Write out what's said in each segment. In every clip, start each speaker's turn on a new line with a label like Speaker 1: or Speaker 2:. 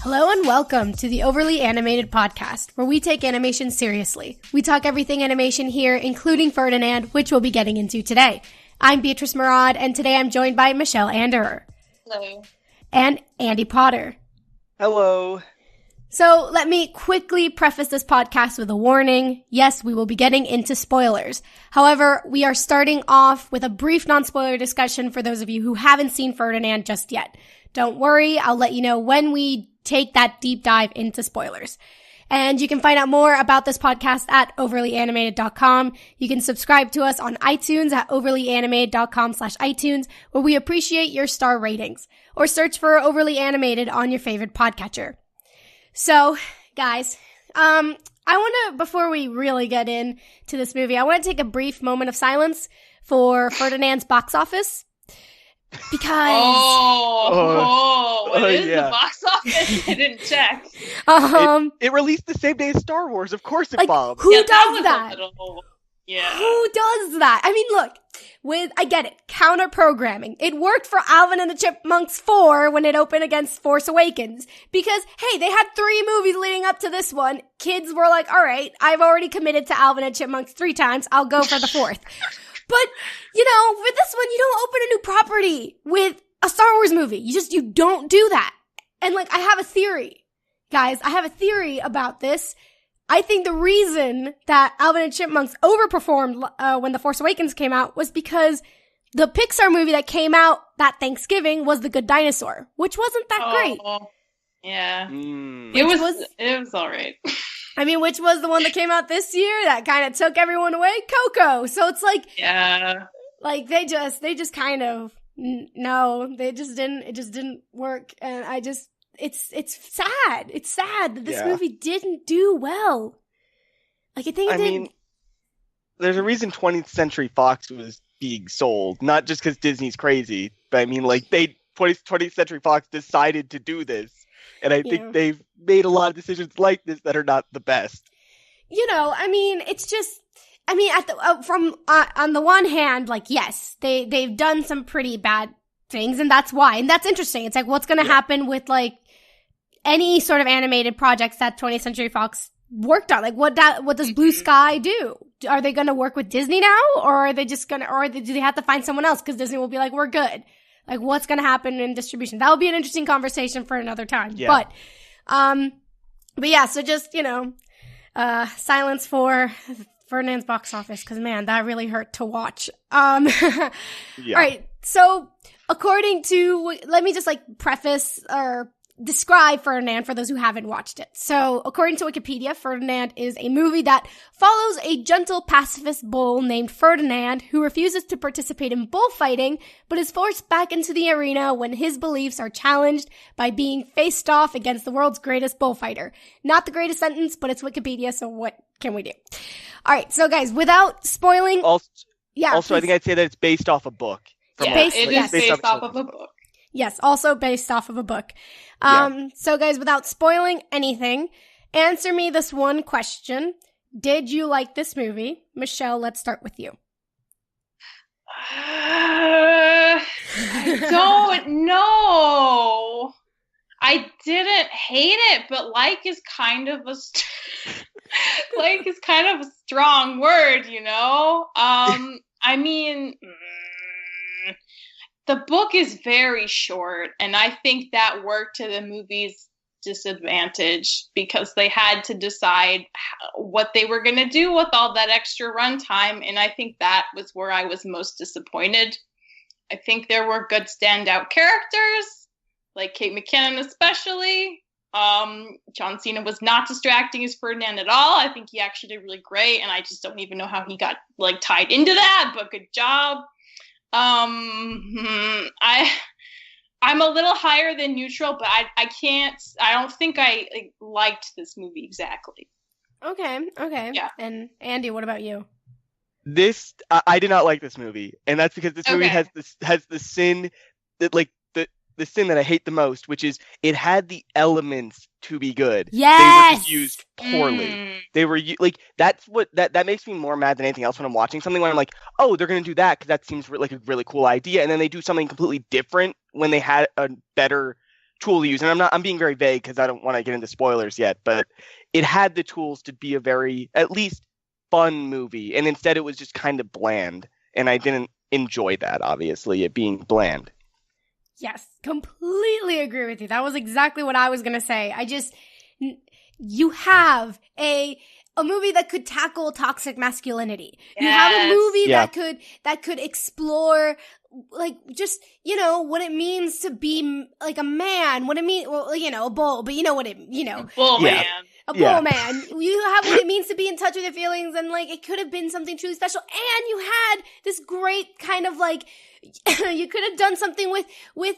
Speaker 1: Hello and welcome to the Overly Animated Podcast, where we take animation seriously. We talk everything animation here, including Ferdinand, which we'll be getting into today. I'm Beatriz, Mourad, and today I'm joined by Michelle Anderer.
Speaker 2: Hello.
Speaker 1: And Andy Potter.
Speaker 3: Hello.
Speaker 1: So let me quickly preface this podcast with a warning. Yes, we will be getting into spoilers. However, we are starting off with a brief non-spoiler discussion for those of you who haven't seen Ferdinand just yet. Don't worry, I'll let you know when we take that deep dive into spoilers. And you can find out more about this podcast at overlyanimated.com. You can subscribe to us on iTunes at overlyanimated.com/iTunes, where we appreciate your star ratings, or search for Overly Animated on your favorite podcatcher. So, guys, I want to, before we really get into this movie, I want to take a brief moment of silence for Ferdinand's box office. Because
Speaker 2: what is the box office? I didn't check.
Speaker 3: It released the same day as Star Wars. Of course it bombed.
Speaker 1: Who does that?
Speaker 2: Yeah.
Speaker 1: Who does that? I mean, look, I get it. Counter programming. It worked for Alvin and the Chipmunks 4 when it opened against Force Awakens. Because, hey, they had 3 movies leading up to this one. Kids were like, all right, I've already committed to Alvin and Chipmunks 3 times. I'll go for the 4th. But, you know, for this one, you don't open a new property with a Star Wars movie. You don't do that. And, like, I have a theory. Guys, I have a theory about this. I think the reason that Alvin and Chipmunks overperformed when The Force Awakens came out was because the Pixar movie that came out that Thanksgiving was The Good Dinosaur, which wasn't that great.
Speaker 2: Yeah. It was all right.
Speaker 1: I mean, which was the one that came out this year that kind of took everyone away? Coco. So it's like,
Speaker 2: yeah,
Speaker 1: like they just kind of, no, it just didn't work. And it's sad. It's sad that this movie didn't do well. Like, I think it did.
Speaker 3: There's a reason 20th Century Fox was being sold, not just because Disney's crazy, but I mean, like, 20th Century Fox decided to do this. And I think they've made a lot of decisions like this that are not the best.
Speaker 1: You know, I mean, it's just, I mean, on the one hand, like, yes, they've done some pretty bad things, and that's why. And that's interesting. It's like, what's going to happen with, like, any sort of animated projects that 20th Century Fox worked on? Like, what does Blue Sky do? Are they going to work with Disney now? Or are they just do they have to find someone else? Because Disney will be like, we're good. Like, what's going to happen in distribution? That will be an interesting conversation for another time. Yeah. But yeah, so just, you know, silence for Ferdinand's box office, because, man, that really hurt to watch. All right. So according to, let me just, like, preface or describe Ferdinand for those who haven't watched it. So, according to Wikipedia, Ferdinand is a movie that follows a gentle pacifist bull named Ferdinand who refuses to participate in bullfighting, but is forced back into the arena when his beliefs are challenged by being faced off against the world's greatest bullfighter. Not the greatest sentence, but it's Wikipedia, so what can we do? All right, so guys, without spoiling...
Speaker 3: Also, I think I'd say that it's based off a book.
Speaker 2: It is based off of a book.
Speaker 1: Yes, also based off of a book. So guys, without spoiling anything, answer me this one question. Did you like this movie? Michelle, let's start with you.
Speaker 2: I don't know. I didn't hate it, but like is kind of a strong word, you know? I mean... The book is very short, and I think that worked to the movie's disadvantage because they had to decide what they were going to do with all that extra runtime, and I think that was where I was most disappointed. I think there were good standout characters, like Kate McKinnon especially. John Cena was not distracting as Ferdinand at all. I think he actually did really great, and I just don't even know how he got, like, tied into that, but good job. I'm a little higher than neutral, but I don't think I liked this movie exactly.
Speaker 1: Okay. Yeah. And Andy, what about you?
Speaker 3: I did not like this movie, and that's because this movie has the sin that, like, the sin that I hate the most, which is it had the elements to be good.
Speaker 1: Yes!
Speaker 3: They were just used poorly. They were, like, that's what, that makes me more mad than anything else when I'm watching something where I'm like, oh, they're going to do that because that seems like a really cool idea. And then they do something completely different when they had a better tool to use. And I'm being very vague because I don't want to get into spoilers yet, but it had the tools to be a very, at least, fun movie. And instead it was just kind of bland. And I didn't enjoy that, obviously, it being bland.
Speaker 1: Yes, completely agree with you. That was exactly what I was going to say. You have a movie that could tackle toxic masculinity.
Speaker 2: Yes.
Speaker 1: You have a movie that could explore, like, just, you know, what it means to be like a man, what it means, well, you know, a bull, but you know what it, you know.
Speaker 2: A bull man.
Speaker 1: A bull man. You have what it means to be in touch with your feelings, and like, it could have been something truly special. And you had this great kind of like, you could have done something with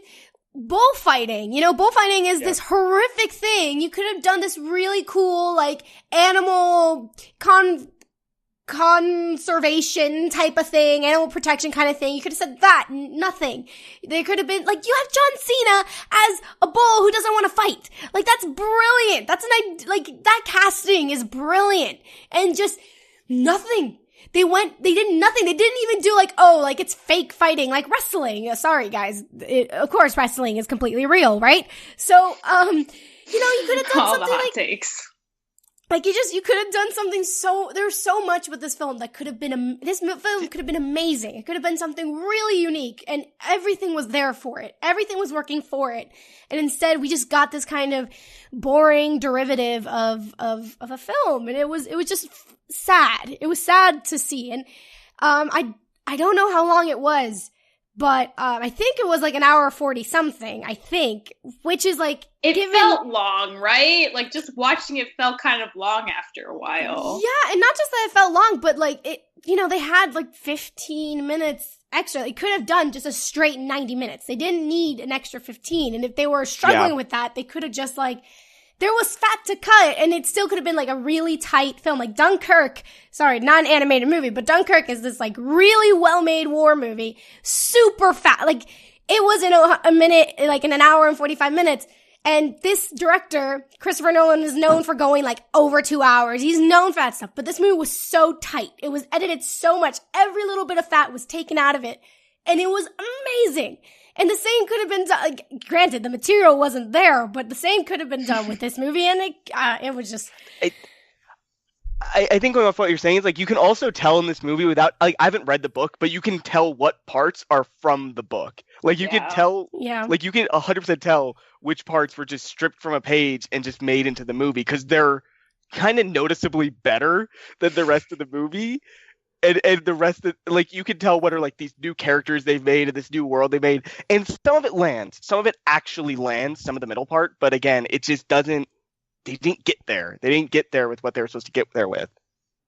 Speaker 1: bullfighting. You know, bullfighting is this horrific thing. You could have done this really cool, like, animal conservation type of thing, animal protection kind of thing. You could have said that. Nothing. There could have been, like, you have John Cena as a bull who doesn't want to fight. Like, that's brilliant. That casting is brilliant. And just nothing. They did nothing. They didn't even do like, oh, like it's fake fighting, like wrestling. Sorry, guys. Of course, wrestling is completely real, right? So, you know, you could have done something like
Speaker 2: takes.
Speaker 1: Like you could have done something there's so much with this film that could have been, this film could have been amazing. It could have been something really unique, and everything was there for it. Everything was working for it. And instead we just got this kind of boring derivative of a film. And it was just sad. It was sad to see. And, I don't know how long it was, but, I think it was like an hour 40 something, I think, which is like,
Speaker 2: it felt long, right? Like just watching it felt kind of long after a while.
Speaker 1: Yeah. And not just that it felt long, but like it, you know, they had like 15 minutes extra. They could have done just a straight 90 minutes. They didn't need an extra 15. And if they were struggling with that, they could have just like, there was fat to cut, and it still could have been like a really tight film. Like Dunkirk, sorry, not an animated movie, but Dunkirk is this like really well-made war movie, super fat. Like it was in a minute, like in an hour and 45 minutes. And this director, Christopher Nolan, is known for going like over 2 hours. He's known for that stuff, but this movie was so tight. It was edited so much. Every little bit of fat was taken out of it, and it was amazing. And the same could have been done, like, granted, the material wasn't there, but the same could have been done with this movie, and it was just...
Speaker 3: I think going off what you're saying is, like, you can also tell in this movie without, like, I haven't read the book, but you can tell what parts are from the book. Like, you can tell, like, you can 100% tell which parts were just stripped from a page and just made into the movie, because they're kind of noticeably better than the rest of the movie. And the rest of, like, you can tell what are, like, these new characters they've made and this new world they made. And some of it lands. Some of it actually lands, some of the middle part. But again, it just doesn't, they didn't get there. They didn't get there with what they were supposed to get there with.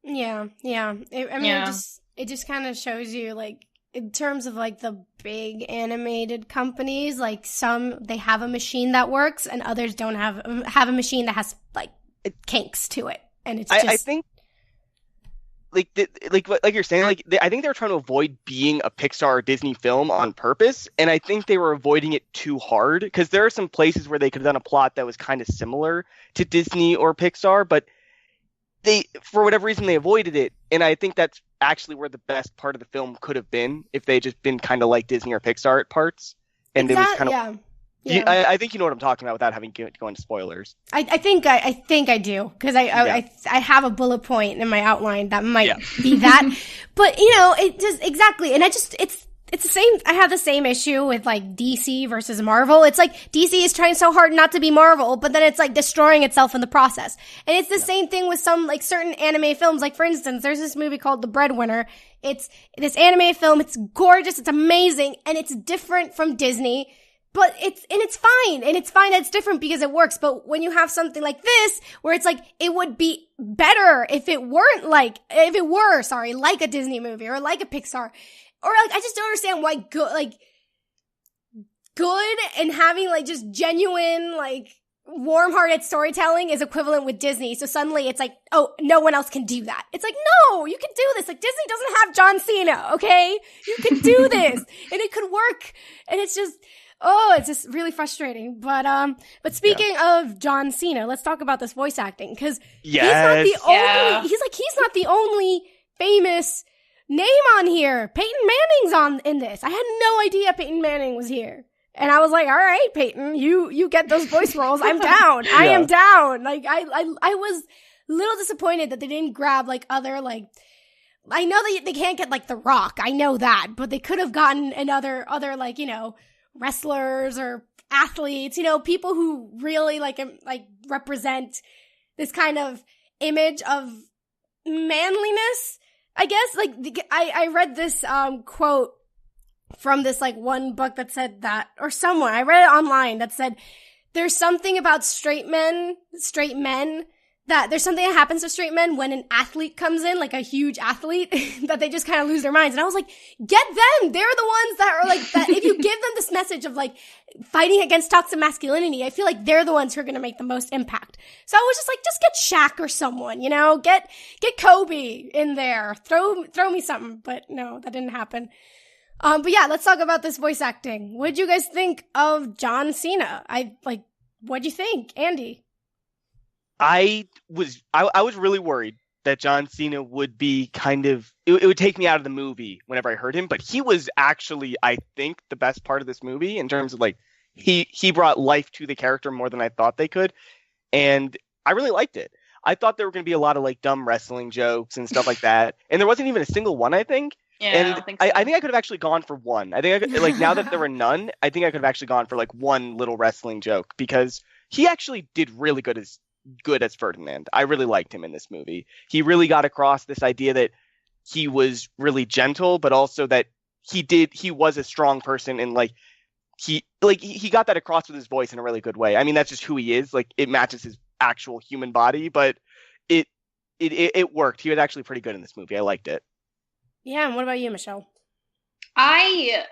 Speaker 1: Yeah. It just kind of shows you, like, in terms of, like, the big animated companies, like, some, they have a machine that works and others don't have a machine that has, like, kinks to it. And it's just...
Speaker 3: I think... Like you're saying, like I think they were trying to avoid being a Pixar or Disney film on purpose, and I think they were avoiding it too hard, because there are some places where they could have done a plot that was kind of similar to Disney or Pixar, but they, for whatever reason, they avoided it, and I think that's actually where the best part of the film could have been if they just been kind of like Disney or Pixar at parts, and it was kind of Yeah. I think you know what I'm talking about without having to go into spoilers. I think
Speaker 1: I do, because I have a bullet point in my outline that might be that, but you know, it just exactly, and it's the same. I have the same issue with like DC versus Marvel. It's like DC is trying so hard not to be Marvel, but then it's like destroying itself in the process. And it's the same thing with some like certain anime films. Like for instance, there's this movie called The Breadwinner. It's this anime film. It's gorgeous. It's amazing, and it's different from Disney. But it's fine. And it's fine that it's different because it works. But when you have something like this, where it's like, it would be better if it were, like a Disney movie or like a Pixar. Or like, I just don't understand why good and having like just genuine, like warm-hearted storytelling is equivalent with Disney. So suddenly it's like, oh, no one else can do that. It's like, no, you can do this. Like Disney doesn't have John Cena, okay? You can do this and it could work. And it's just, oh, it's just really frustrating. But speaking of John Cena, let's talk about this voice acting, because he's not the only famous name on here. Peyton Manning's in this. I had no idea Peyton Manning was here. And I was like, all right, Peyton, you get those voice roles. I'm down. I am down. Like, I was a little disappointed that they didn't grab, like, other, like, I know they can't get, like, The Rock. I know that. But they could have gotten other, like, you know, wrestlers or athletes, you know, people who really, like represent this kind of image of manliness, I guess. Like, I read this, quote from this, like, one book that said that, or somewhere, I read it online that said, there's something about straight men, that there's something that happens to straight men when an athlete comes in, like a huge athlete, that they just kind of lose their minds. And I was like, get them! They're the ones that are like, that if you give them this message of like fighting against toxic masculinity, I feel like they're the ones who are going to make the most impact. So I was just like, just get Shaq or someone, you know, get Kobe in there, throw me something. But no, that didn't happen. But yeah, let's talk about this voice acting. What'd you guys think of John Cena? What'd you think, Andy?
Speaker 3: I was really worried that John Cena would be kind of, it would take me out of the movie whenever I heard him, but he was actually, I think, the best part of this movie in terms of like, he brought life to the character more than I thought they could, and I really liked it. I thought there were going to be a lot of like dumb wrestling jokes and stuff like that, and there wasn't even a single one, I think.
Speaker 2: Yeah,
Speaker 3: and
Speaker 2: I don't think so.
Speaker 3: I think I could have actually gone for one. I think I could, like, now that there were none, I think I could have actually gone for like one little wrestling joke, because he actually did really good as Ferdinand. I really liked him in this movie. He really got across this idea that he was really gentle, but also that he was a strong person, and like he got that across with his voice in a really good way. I mean, that's just who he is. Like, it matches his actual human body, but it worked. He was actually pretty good in this movie. I liked it.
Speaker 1: Yeah, and what about you, Michelle?
Speaker 2: I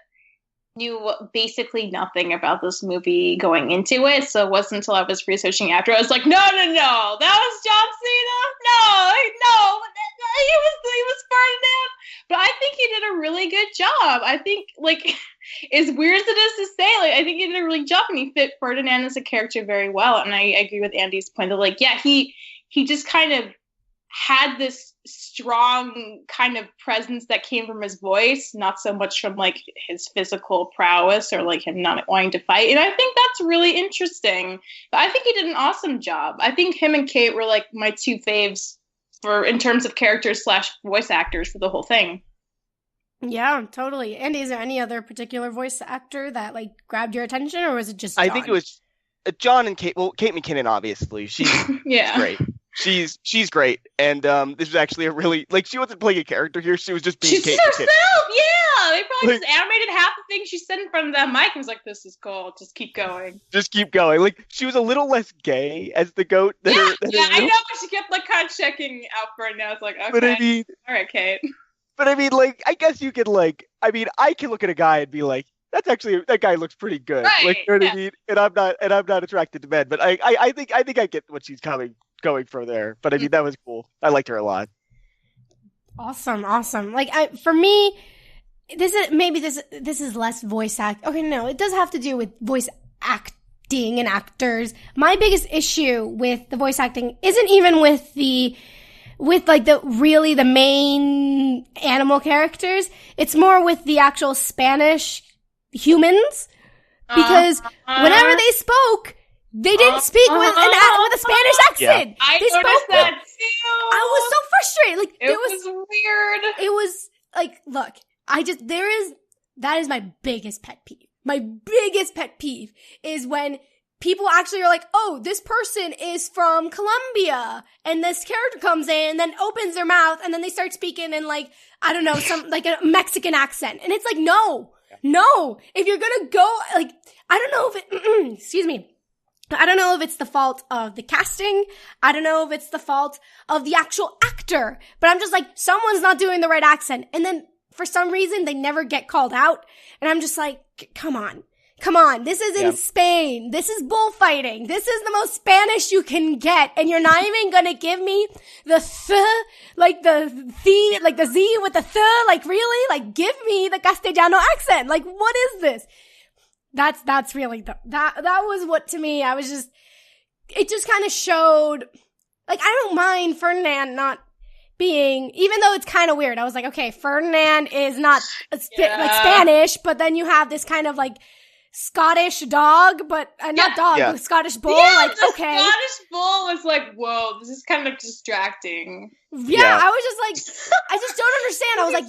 Speaker 2: knew basically nothing about this movie going into it, so it wasn't until I was researching after I was like, no, that was John Cena. No, he was Ferdinand. But I think he did a really good job. I think, like, as weird as it is to say, like, I think he did a really good job, and he fit Ferdinand as a character very well. And I agree with Andy's point that, like, yeah, he just kind of had this strong kind of presence that came from his voice, not so much from like his physical prowess or like him not wanting to fight. And I think that's really interesting. But I think he did an awesome job. I think him and Kate were like my two faves in terms of characters / voice actors for the whole thing.
Speaker 1: Yeah, totally. Andy, is there any other particular voice actor that like grabbed your attention, or was it just John?
Speaker 3: I think it was John and Kate. Well, Kate McKinnon, obviously. She's great. She's great, and this was actually a really, like, she wasn't playing a character here. She was just being Kate
Speaker 2: herself. Yeah, they probably just animated half the things she said in front of that mic and was like, "This is cool. Just keep going."
Speaker 3: Like, she was a little less gay as the goat.
Speaker 2: I know. She kept like kind of checking out for it. Now it's like, okay,
Speaker 3: but I mean,
Speaker 2: all right, Kate.
Speaker 3: But I mean, like, I guess you could like, I mean, I can look at a guy and be like, that guy looks pretty good.
Speaker 2: Right,
Speaker 3: like, you know what I mean? And I'm not attracted to men, but I think I get what she's going for there. But I mean, that was cool. I liked her a lot.
Speaker 1: Awesome. Like, for me, this is less voice act. Okay, no, it does have to do with voice acting and actors. My biggest issue with the voice acting isn't even with the main animal characters. It's more with the actual Spanish humans, because whenever they spoke, they didn't speak with a Spanish accent.
Speaker 2: Yeah. I noticed that too.
Speaker 1: I was so frustrated. Like,
Speaker 2: it was weird.
Speaker 1: It was like, look, that is my biggest pet peeve. My biggest pet peeve is when people actually are like, oh, this person is from Colombia, and this character comes in and then opens their mouth and then they start speaking in like, I don't know, some like a Mexican accent. And it's like, no, if you're gonna go, like, I don't know if it, excuse me. I don't know if it's the fault of the casting. I don't know if it's the fault of the actual actor, but I'm just like, someone's not doing the right accent. And then for some reason they never get called out. And I'm just like, come on. This is in Spain. This is bullfighting. This is the most Spanish you can get. And you're not even gonna give me the like the Z with the like, really? Like, give me the Castellano accent. Like, what is this? That's really, that was what, to me, it just kind of showed, like, I don't mind Ferdinand not being, even though it's kind of weird. I was like, okay, Ferdinand is not like Spanish, but then you have this kind of like Scottish dog, but not dog, but Scottish bull.
Speaker 2: Yeah,
Speaker 1: the
Speaker 2: Scottish bull was like, whoa, this is kind of distracting.
Speaker 1: Yeah, I was just like, I just don't understand. I was like,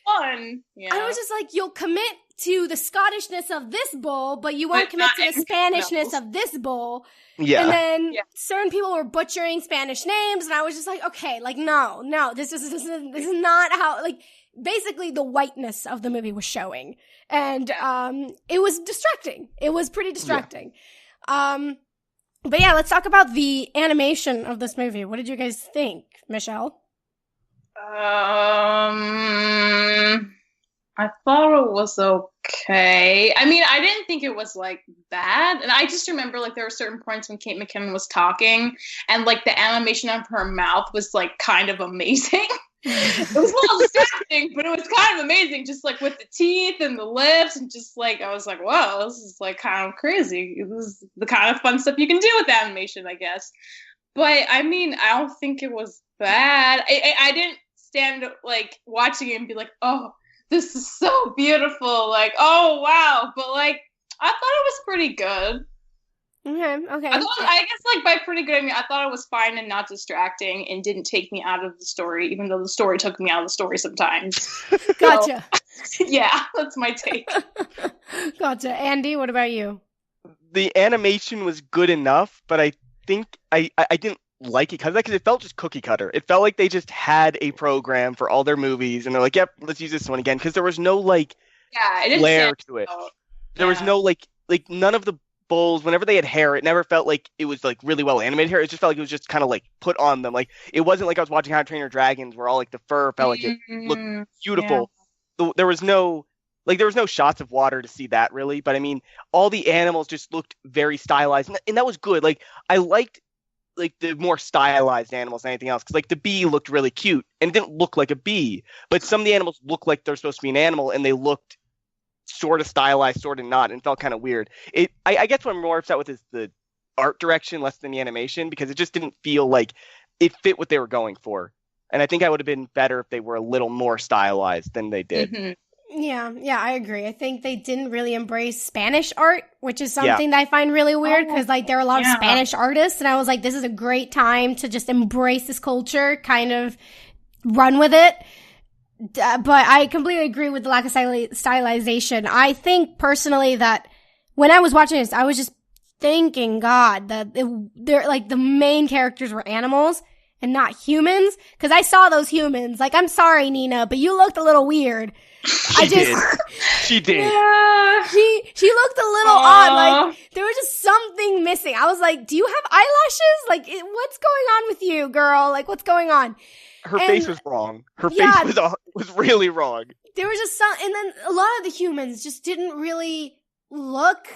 Speaker 2: fun. Yeah.
Speaker 1: I was just like, you'll commit to the Scottishness of this bull, but you won't commit to the Spanishness of this bull.
Speaker 3: Yeah.
Speaker 1: And then certain people were butchering Spanish names, and I was just like, okay, like, no, this is not how, like, basically the whiteness of the movie was showing. And, it was distracting. It was pretty distracting. Yeah. But yeah, let's talk about the animation of this movie. What did you guys think, Michelle?
Speaker 2: I thought it was okay. I mean, I didn't think it was, like, bad. And I just remember, like, there were certain points when Kate McKinnon was talking, and, like, the animation of her mouth was, like, kind of amazing. It was a little distracting, but it was kind of amazing, just, like, with the teeth and the lips, and just, like, I was like, wow, this is, like, kind of crazy. It was the kind of fun stuff you can do with animation, I guess. But, I mean, I don't think it was bad. I didn't stand, like, watching it and be like, oh, this is so beautiful, like, oh, wow. But, like, I thought it was pretty good.
Speaker 1: Okay.
Speaker 2: I guess, like, by pretty good, I mean, I thought it was fine and not distracting and didn't take me out of the story, even though the story took me out of the story sometimes.
Speaker 1: Gotcha.
Speaker 2: So, yeah, that's my take.
Speaker 1: Gotcha. Andy, what about you?
Speaker 3: The animation was good enough, but I think I didn't like it because it felt just cookie cutter. It felt like they just had a program for all their movies, and they're like, yep, let's use this one again, because there was no, like, flair to it. There was no, like none of the bulls, whenever they had hair, it never felt like it was, like, really well animated hair. It just felt like it was just kind of, like, put on them. Like, it wasn't like I was watching How to Train Your Dragons where all, like, the fur felt like it looked beautiful. Yeah. There was no shots of water to see that, really. But, I mean, all the animals just looked very stylized, and that was good. Like, I liked, like, the more stylized animals than anything else, because, like, the bee looked really cute, and it didn't look like a bee. But some of the animals looked like they're supposed to be an animal, and they looked sort of stylized, sort of not, and felt kind of weird. I guess what I'm more upset with is the art direction less than the animation, because it just didn't feel like it fit what they were going for. And I think I would have been better if they were a little more stylized than they did.
Speaker 2: Mm-hmm.
Speaker 1: Yeah, I agree. I think they didn't really embrace Spanish art, which is something that I find really weird, because, like, there are a lot of Spanish artists, and I was like, this is a great time to just embrace this culture, kind of run with it. But I completely agree with the lack of stylization. I think personally that when I was watching this, I was just thanking God that they're like the main characters were animals and not humans. Because I saw those humans. Like, I'm sorry, Nina, but you looked a little weird. She did.
Speaker 2: Yeah.
Speaker 1: She looked a little odd. Like, there was just something missing. I was like, do you have eyelashes? Like, what's going on with you, girl? Like, what's going on?
Speaker 3: Her face was wrong. Her face was really wrong.
Speaker 1: There was just some, and then a lot of the humans just didn't really look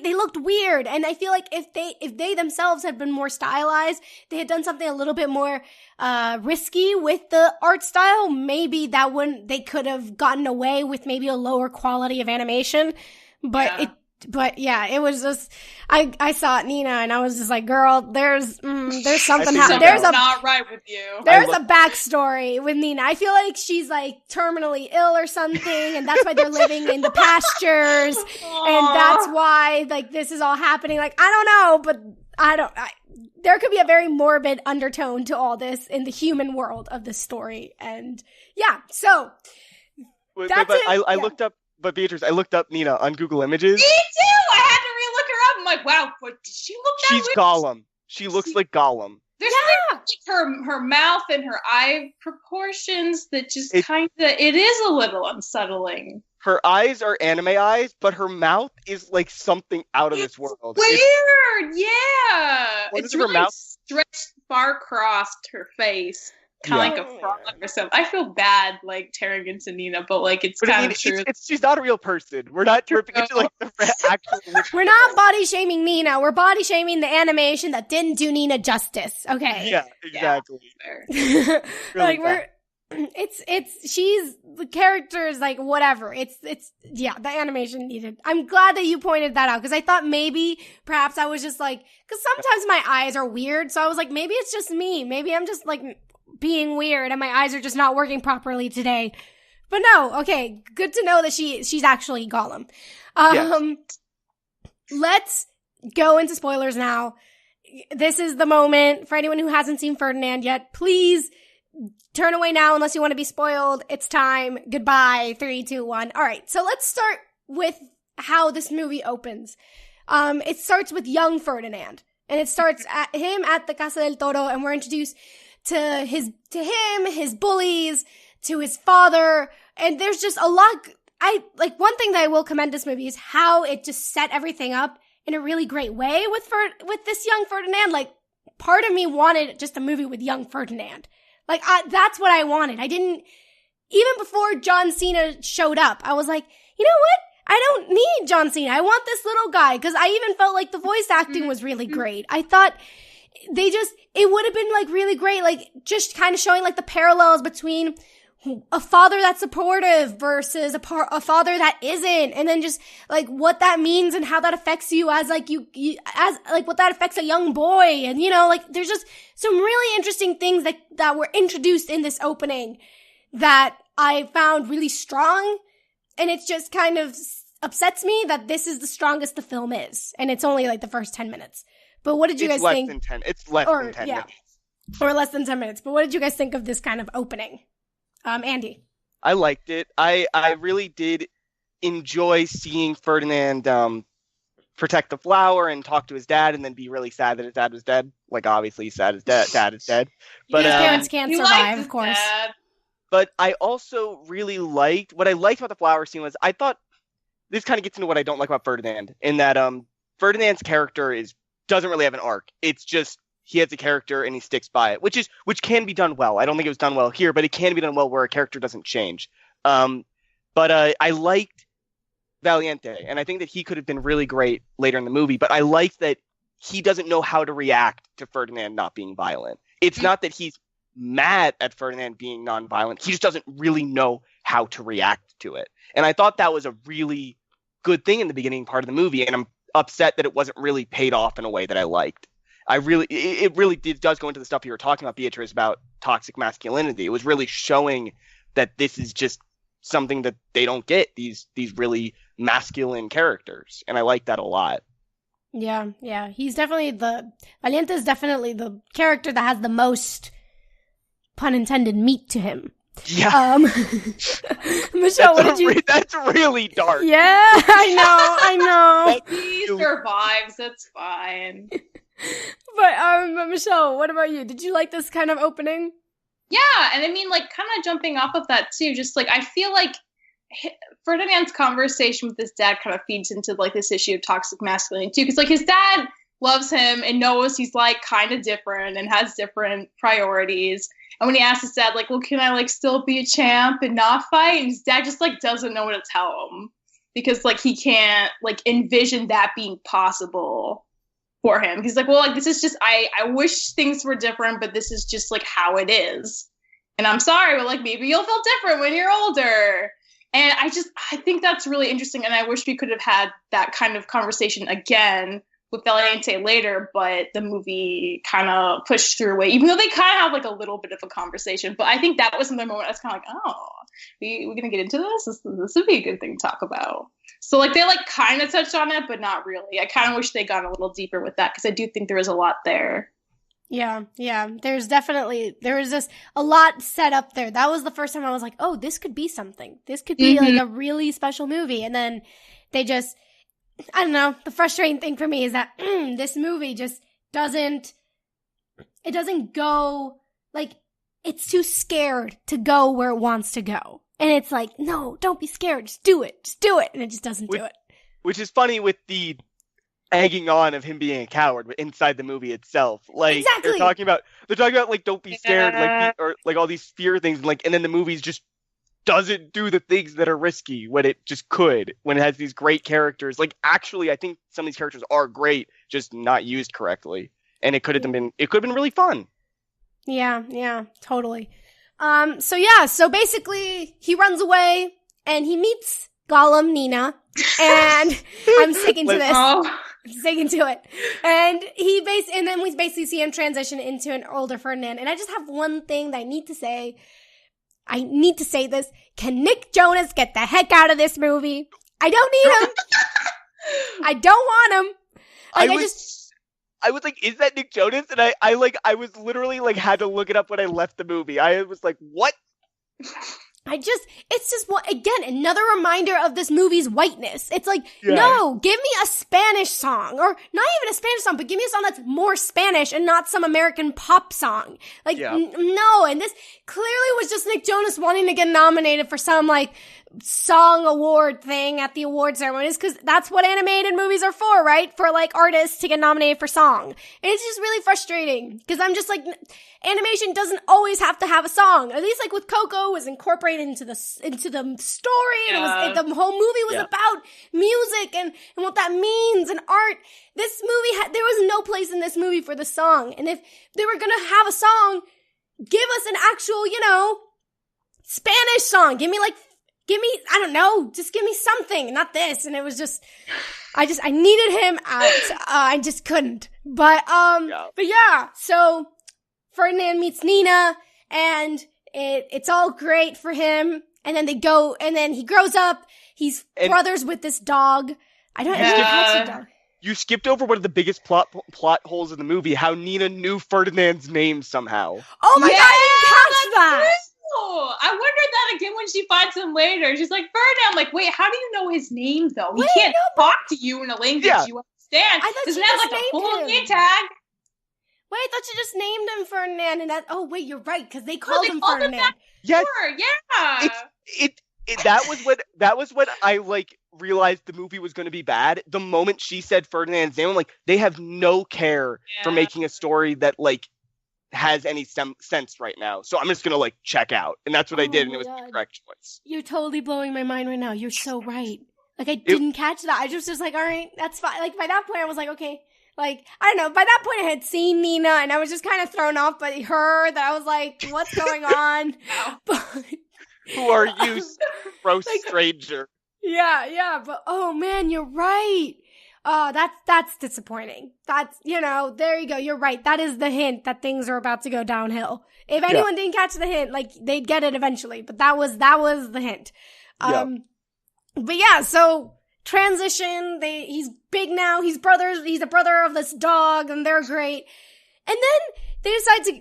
Speaker 1: they looked weird. And I feel like if they themselves had been more stylized, they had done something a little bit more risky with the art style, maybe they could have gotten away with maybe a lower quality of animation. But it was just, I saw it, Nina, and I was just like, girl, there's something happening. There's
Speaker 2: not right with you.
Speaker 1: There's a backstory with Nina. I feel like she's, like, terminally ill or something, and that's why they're living in the pastures, and that's why, like, this is all happening. Like, I don't know, but there could be a very morbid undertone to all this in the human world of this story, and yeah, so that's it.
Speaker 3: I looked up. But Beatriz, I looked up Nina on Google Images.
Speaker 2: Me too! I had to re-look her up. I'm like, wow, but did she look that
Speaker 3: She's
Speaker 2: weird?
Speaker 3: Gollum. She looks like Gollum.
Speaker 2: There's her mouth and her eye proportions that just kind of, it is a little unsettling.
Speaker 3: Her eyes are anime eyes, but her mouth is like something out of this world.
Speaker 2: Weird, yeah. It's really
Speaker 3: her mouth
Speaker 2: stretched far across her face. Kind of like a frog or something. I feel bad, like, tearing into Nina, but, like, it's kind of true.
Speaker 3: She's not a real person. We're not tripping into, like, the actual...
Speaker 1: We're not body shaming Nina. We're body shaming the animation that didn't do Nina justice. Okay.
Speaker 3: Yeah, exactly.
Speaker 1: Yeah, like, she's the characters, like, whatever. The animation needed. I'm glad that you pointed that out, because I thought perhaps I was just like, because sometimes my eyes are weird, so I was like, maybe it's just me. Maybe I'm just, like, being weird and my eyes are just not working properly today. But no, okay, good to know that she's actually Gollum.
Speaker 3: Yes.
Speaker 1: Let's go into spoilers now. This is the moment for anyone who hasn't seen Ferdinand yet. Please turn away now unless you want to be spoiled. It's time. Goodbye. 3, 2, 1. All right. So let's start with how this movie opens. It starts with young Ferdinand, and it starts at him at the Casa del Toro, and we're introduced to him, his bullies, to his father, and there's just a lot. One thing that I will commend this movie is how it just set everything up in a really great way with this young Ferdinand. Like, part of me wanted just a movie with young Ferdinand. Like, that's what I wanted. I didn't, even before John Cena showed up, I was like, you know what? I don't need John Cena. I want this little guy. Cause I even felt like the voice acting was really great. I thought it would have been like really great. Like, just kind of showing like the parallels between a father that's supportive versus a father that isn't, and then just like what that means and how that affects you as like as like what that affects a young boy, and like there's just some really interesting things that were introduced in this opening that I found really strong, and it just kind of upsets me that this is the strongest the film is, and it's only like the first 10 minutes. But what did you guys think?
Speaker 3: It's less than 10 minutes.
Speaker 1: Or less than 10 minutes. But what did you guys think of this kind of opening? Andy.
Speaker 3: I liked it. I really did enjoy seeing Ferdinand protect the flower and talk to his dad, and then be really sad that his dad was dead. Like, obviously he's sad his dad is dead. But
Speaker 1: his parents can't survive, of course.
Speaker 2: Dad.
Speaker 3: But I also really liked, what I liked about the flower scene was, I thought, this kind of gets into what I don't like about Ferdinand, in that Ferdinand's character doesn't really have an arc. It's just, he has a character and he sticks by it, which can be done well. I don't think it was done well here, but it can be done well where a character doesn't change. But I liked Valiente, and I think that he could have been really great later in the movie, but I liked that he doesn't know how to react to Ferdinand not being violent. It's not that he's mad at Ferdinand being non-violent. He just doesn't really know how to react to it. And I thought that was a really good thing in the beginning part of the movie, and I'm upset that it wasn't really paid off in a way that I liked. It really does go into the stuff you were talking about, Beatriz, about toxic masculinity. It was really showing that this is just something that they don't get, these really masculine characters. And I like that a lot.
Speaker 1: Yeah. He's definitely Valiente is definitely the character that has the most, pun intended, meat to him.
Speaker 3: Yeah.
Speaker 1: Michelle, what did you...
Speaker 3: That's really dark.
Speaker 1: Yeah, I know.
Speaker 2: He survives, it's fine.
Speaker 1: But, Michelle, what about you? Did you like this kind of opening?
Speaker 2: Yeah, and I mean, like, kind of jumping off of that, too, just, like, I feel like Ferdinand's conversation with his dad kind of feeds into, like, this issue of toxic masculinity, too, because, like, his dad loves him and knows he's, like, kind of different and has different priorities. And when he asks his dad, like, well, can I, like, still be a champ and not fight? And his dad just, like, doesn't know what to tell him. Because, like, he can't, like, envision that being possible for him. He's like, well, like, this is just, I wish things were different, but this is just, like, how it is. And I'm sorry, but, like, maybe you'll feel different when you're older. And I think that's really interesting. And I wish we could have had that kind of conversation again with Valiente later, but the movie kind of pushed through it, even though they kind of have like a little bit of a conversation. But I think that was another moment I was kind of like, oh, we're going to get into this? This would be a good thing to talk about. So like they like kind of touched on it, but not really. I kind of wish they'd gone a little deeper with that because I do think there was a lot there.
Speaker 1: Yeah. There was just a lot set up there. That was the first time I was like, oh, this could be something. This could be like a really special movie. And then they just, I don't know. The frustrating thing for me is that this movie just doesn't go, like, it's too scared to go where it wants to go. And it's like, no, don't be scared. Just do it. And it just doesn't do it.
Speaker 3: Which is funny with the egging on of him being a coward inside the movie itself. Like, exactly. They're talking about like, don't be scared, like, or like all these fear things, like, and then the movie's just doesn't do the things that are risky when it just could, when it has these great characters. Like, actually, I think some of these characters are great, just not used correctly. And it could have been really fun. Yeah, totally. So basically he runs away and he meets Gollum Nina, and I'm sticking to this. I'm sticking to it. And then we basically see him transition into an older Ferdinand. And I just have one thing that I need to say.
Speaker 1: I need to say this. Can Nick Jonas get the heck out of this movie? I don't need him. I don't want him. Like,
Speaker 3: I was like, is that Nick Jonas? And I was literally like, had to look it up when I left the movie. I was like, what?
Speaker 1: It's just, again, another reminder of this movie's whiteness. It's like, no, give me a Spanish song, or not even a Spanish song, but give me a song that's more Spanish and not some American pop song. Like, no, and this clearly was just Nick Jonas wanting to get nominated for some, like, song award thing at the award ceremonies, because that's what animated movies are for, right? For, like, artists to get nominated for song. And it's just really frustrating, because I'm just like, animation doesn't always have to have a song. At least, like, with Coco, it was incorporated into the story, and the whole movie was about music and what that means, and art. This movie there was no place in this movie for the song, and if they were gonna have a song, give us an actual, Spanish song. Give me, I don't know, just give me something, not this. And it was just, I needed him out. I just couldn't. But yeah, so Ferdinand meets Nina, and it's all great for him. And then and then he grows up. He's brothers with this dog. I didn't catch the dog.
Speaker 3: You skipped over one of the biggest plot holes in the movie, how Nina knew Ferdinand's name somehow.
Speaker 1: Oh my god, I didn't catch that!
Speaker 2: I wondered that again when she finds him later. She's like, Ferdinand. I'm like, wait, how do you know his name, though? He can't talk to you in a language you understand. Doesn't have like a full name tag.
Speaker 1: Wait, I thought you just named him Ferdinand, and you're right, because they called him Ferdinand.
Speaker 3: Yes,
Speaker 2: yeah.
Speaker 3: That was when I realized the movie was going to be bad. The moment she said Ferdinand's name, I'm like, they have no care for making a story that has any sense right now. So I'm just gonna check out, and that's what I did, and it was the correct choice.
Speaker 1: You're totally blowing my mind right now. You're so right. I didn't catch that. I just like, all right, that's fine. By that point, I was like, okay. I don't know. By that point, I had seen Nina, and I was just kind of thrown off by her. That I was like, what's going on? But
Speaker 3: who are you, gross stranger?
Speaker 1: Yeah. But oh man, you're right. That's disappointing. That's, there you go. You're right. That is the hint that things are about to go downhill. If anyone didn't catch the hint, they'd get it eventually, but that was the hint. But yeah, so transition, he's big now. He's a brother of this dog, and they're great. And then they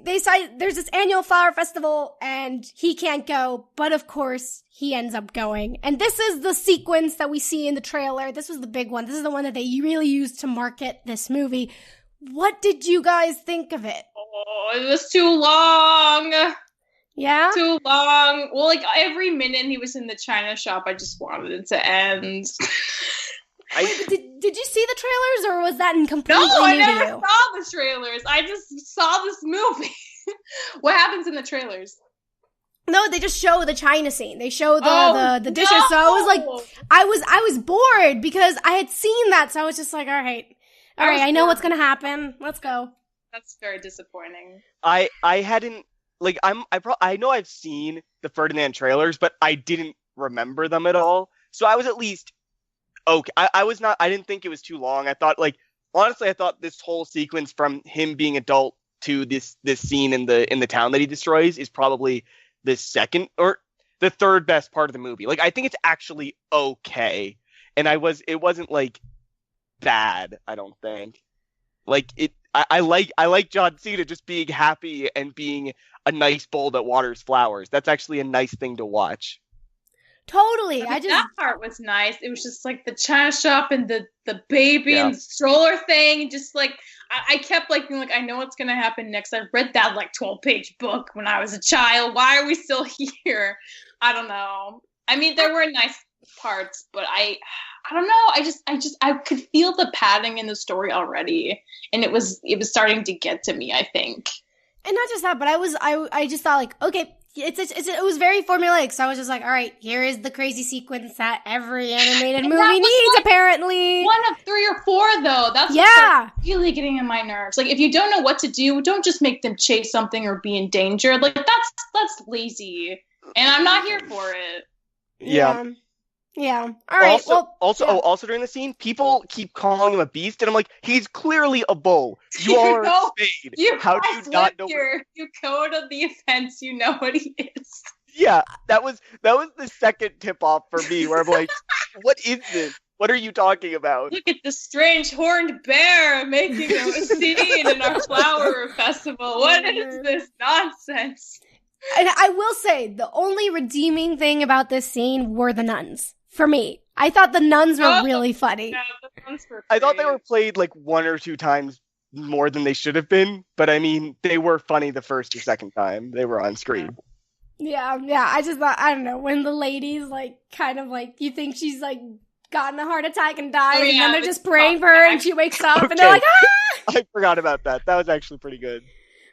Speaker 1: decide there's this annual flower festival, and he can't go, but of course he ends up going. And this is the sequence that we see in the trailer. This was the big one. This is the one that they really used to market this movie. What did you guys think of it?
Speaker 2: Oh, it was too long.
Speaker 1: Yeah?
Speaker 2: Too long. Well, every minute he was in the China shop, I just wanted it to end.
Speaker 1: Wait, did you see the trailers, or was that completely
Speaker 2: No, I
Speaker 1: new to
Speaker 2: never
Speaker 1: you?
Speaker 2: saw the trailers. I just saw this movie. What happens in the trailers?
Speaker 1: No, they just show the China scene. They show the dishes. No! So I was like, I was bored because I had seen that. So I was just like, all right, I know what's gonna happen. Let's go.
Speaker 2: That's very disappointing.
Speaker 3: I hadn't I know I've seen the Ferdinand trailers, but I didn't remember them at all. So I was at least okay. I didn't think it was too long. I thought honestly, I thought this whole sequence from him being adult to this scene in the town that he destroys is probably the second or the third best part of the movie. I think it's actually okay. And it wasn't bad, I don't think. I like John Cena just being happy and being a nice bowl that waters flowers. That's actually a nice thing to watch.
Speaker 1: Totally.
Speaker 2: That part was nice. It was just the China shop and the baby and the stroller thing. Just I kept being I know what's gonna happen next. I read that 12-page book when I was a child. Why are we still here? I don't know. I mean, there were nice parts, but I don't know. I could feel the padding in the story already, and it was starting to get to me, I think.
Speaker 1: And not just that, but I just thought okay, it was very formulaic. So I was just like, all right, here is the crazy sequence that every animated movie needs, apparently.
Speaker 2: One of 3 or 4, though. That's what's really getting in my nerves. If you don't know what to do, don't just make them chase something or be in danger. That's lazy, and I'm not here for it.
Speaker 1: Yeah. All right.
Speaker 3: Also during the scene, people keep calling him a beast, and I'm like, he's clearly a bull. You all are a spade. How do you not know?
Speaker 2: You go to the offense. You know what he is.
Speaker 3: Yeah, that was the second tip off for me, where I'm like, what is this? What are you talking about?
Speaker 2: Look at the strange horned bear making a scene in our flower festival. What is this nonsense?
Speaker 1: And I will say, the only redeeming thing about this scene were the nuns. For me, I thought the nuns were really funny.
Speaker 2: Yeah, the nuns were
Speaker 3: I thought they
Speaker 2: great.
Speaker 3: were played like one or two times more than they should have been, but I mean, they were funny the first or second time they were on screen.
Speaker 1: Yeah. I just thought, I don't know, when the lady's like, kind of like, you think she's like gotten a heart attack and died, and then they're just praying for her, and she wakes up, and they're like, ah!
Speaker 3: I forgot about that. That was actually pretty good.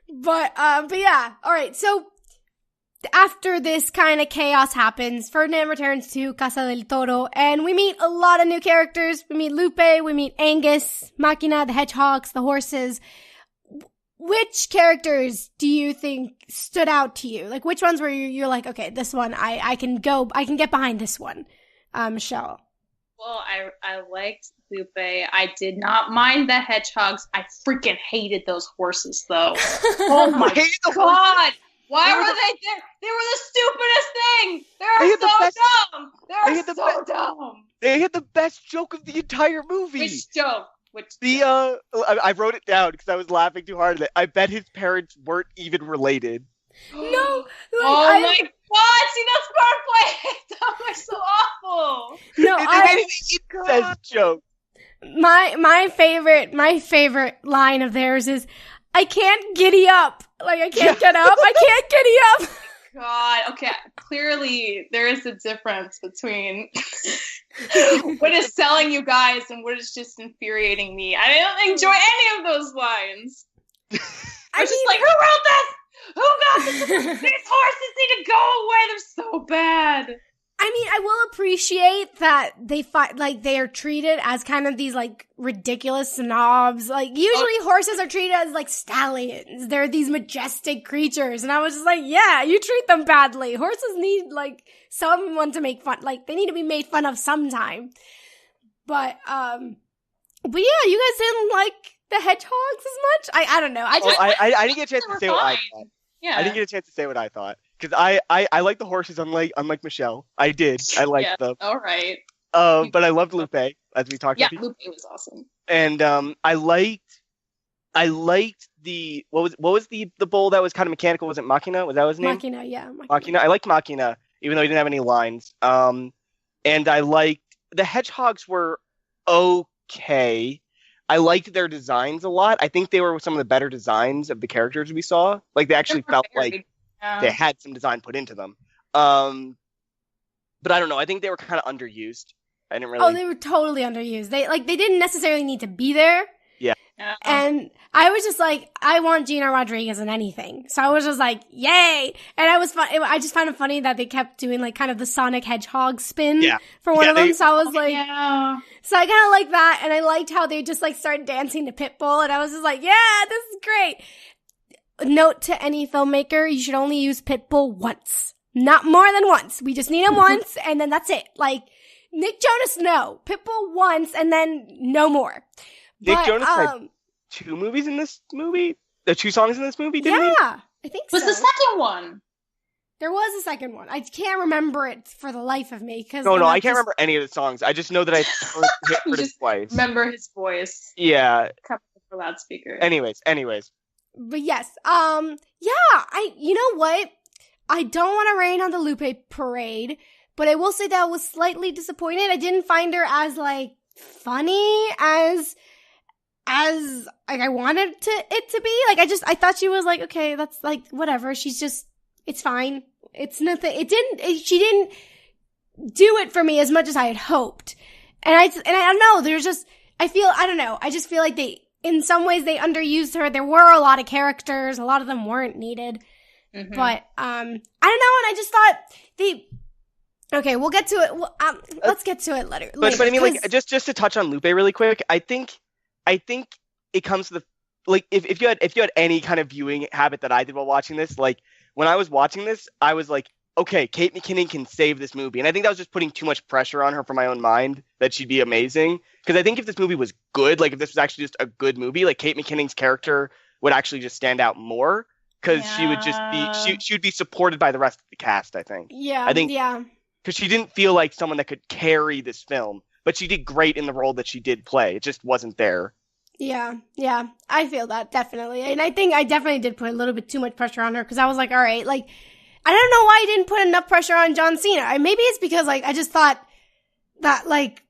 Speaker 1: But yeah, all right. So after this kind of chaos happens, Ferdinand returns to Casa del Toro, and we meet a lot of new characters. We meet Lupe, we meet Angus, Machina, the hedgehogs, the horses. Which characters do you think stood out to you? Like, which ones were you're like, okay, this one, I can get behind this one, Michelle?
Speaker 2: Well, I liked Lupe. I did not mind the hedgehogs. I freaking hated those horses, though. Oh my god! Why were they there? They were the stupidest thing! They were so dumb! They were so dumb!
Speaker 3: They had the best joke of the entire movie!
Speaker 2: Which joke?
Speaker 3: I wrote it down because I was laughing too hard at it. I bet his parents weren't even related.
Speaker 1: No!
Speaker 2: Oh my god! See, that's perfect! That was so awful!
Speaker 1: No,
Speaker 3: it says joke.
Speaker 1: My favorite line of theirs is, I can't giddy up. Like, I can't get up. I can't giddy up.
Speaker 2: God, okay. Clearly, there is a difference between what is selling you guys and what is just infuriating me. I don't enjoy any of those lines. I was just like, who wrote this? Who got this? These horses need to go away. They're so bad.
Speaker 1: I mean, I will appreciate that they are treated as kind of these like ridiculous snobs. Like, usually horses are treated as like stallions. They're these majestic creatures. And I was just like, yeah, you treat them badly. Horses need like someone to make fun. Like, they need to be made fun of sometime. But yeah, you guys didn't like the hedgehogs as much? I don't know.
Speaker 3: I didn't get a chance to say what I thought.
Speaker 2: Yeah.
Speaker 3: I didn't get a chance to say what I thought. Because I like the horses, unlike Michelle. I did. I liked them.
Speaker 2: All right.
Speaker 3: But I loved Lupe, as we talked about.
Speaker 2: Yeah, Lupe was awesome.
Speaker 3: And I liked the what was the bull that was kind of mechanical? Was it Machina? Was that his name?
Speaker 1: Machina, yeah.
Speaker 3: Machina. I liked Machina, even though he didn't have any lines. And I liked the hedgehogs were okay. I liked their designs a lot. I think they were some of the better designs of the characters we saw. Like, they actually felt like they had some design put into them. But I don't know. I think they were kind of underused. I didn't really.
Speaker 1: Oh, they were totally underused. They didn't necessarily need to be there.
Speaker 3: Yeah.
Speaker 1: And I was just like, I want Gina Rodriguez in anything. So I was just like, yay! And I just found it funny that they kept doing like kind of the Sonic Hedgehog spin for one of them. So I was like, so I kind of like that, and I liked how they just like started dancing to Pitbull, and I was just like, yeah, this is great. Note to any filmmaker, you should only use Pitbull once. Not more than once. We just need him once, and then that's it. Like, Nick Jonas, no. Pitbull once, and then no more.
Speaker 3: Nick Jonas had 2 movies in this movie? 2 songs in this movie, didn't he?
Speaker 1: Yeah, I think so.
Speaker 2: Was the second one?
Speaker 1: There was a second one. I can't remember it for the life of me.
Speaker 3: No, I can't remember any of the songs. I just know that I heard it twice.
Speaker 2: Remember his voice.
Speaker 3: Yeah.
Speaker 2: Coming from the loudspeaker.
Speaker 3: Anyways.
Speaker 1: But yes, you know what? I don't want to rain on the Lupe parade, but I will say that I was slightly disappointed. I didn't find her as like funny as like I wanted it to be. Like, I thought she was like, okay, that's like whatever. She's just, it's fine. It's nothing. She didn't do it for me as much as I had hoped. And I don't know. There's just, I don't know. I just feel like in some ways they underused her. There were a lot of characters. A lot of them weren't needed. Mm-hmm. But, I don't know. And I just thought okay, we'll get to it. Let's get to it later.
Speaker 3: But I mean, like, just to touch on Lupe really quick, I think it comes to the, like, if you had any kind of viewing habit that I did while watching this, like, when I was watching this, I was like, okay, Kate McKinnon can save this movie. And I think that was just putting too much pressure on her for my own mind that she'd be amazing. Because I think if this movie was good, like, if this was actually just a good movie, like, Kate McKinnon's character would actually just stand out more. because she would just be she would be supported by the rest of the cast. I think.
Speaker 1: Yeah,
Speaker 3: I think
Speaker 1: yeah.
Speaker 3: Because she didn't feel like someone that could carry this film, but she did great in the role that she did play. It just wasn't there.
Speaker 1: Yeah, I feel that, definitely. And I think I definitely did put a little bit too much pressure on her, because I was like, all right, like, I don't know why I didn't put enough pressure on John Cena. Maybe it's because, like, I just thought that, like,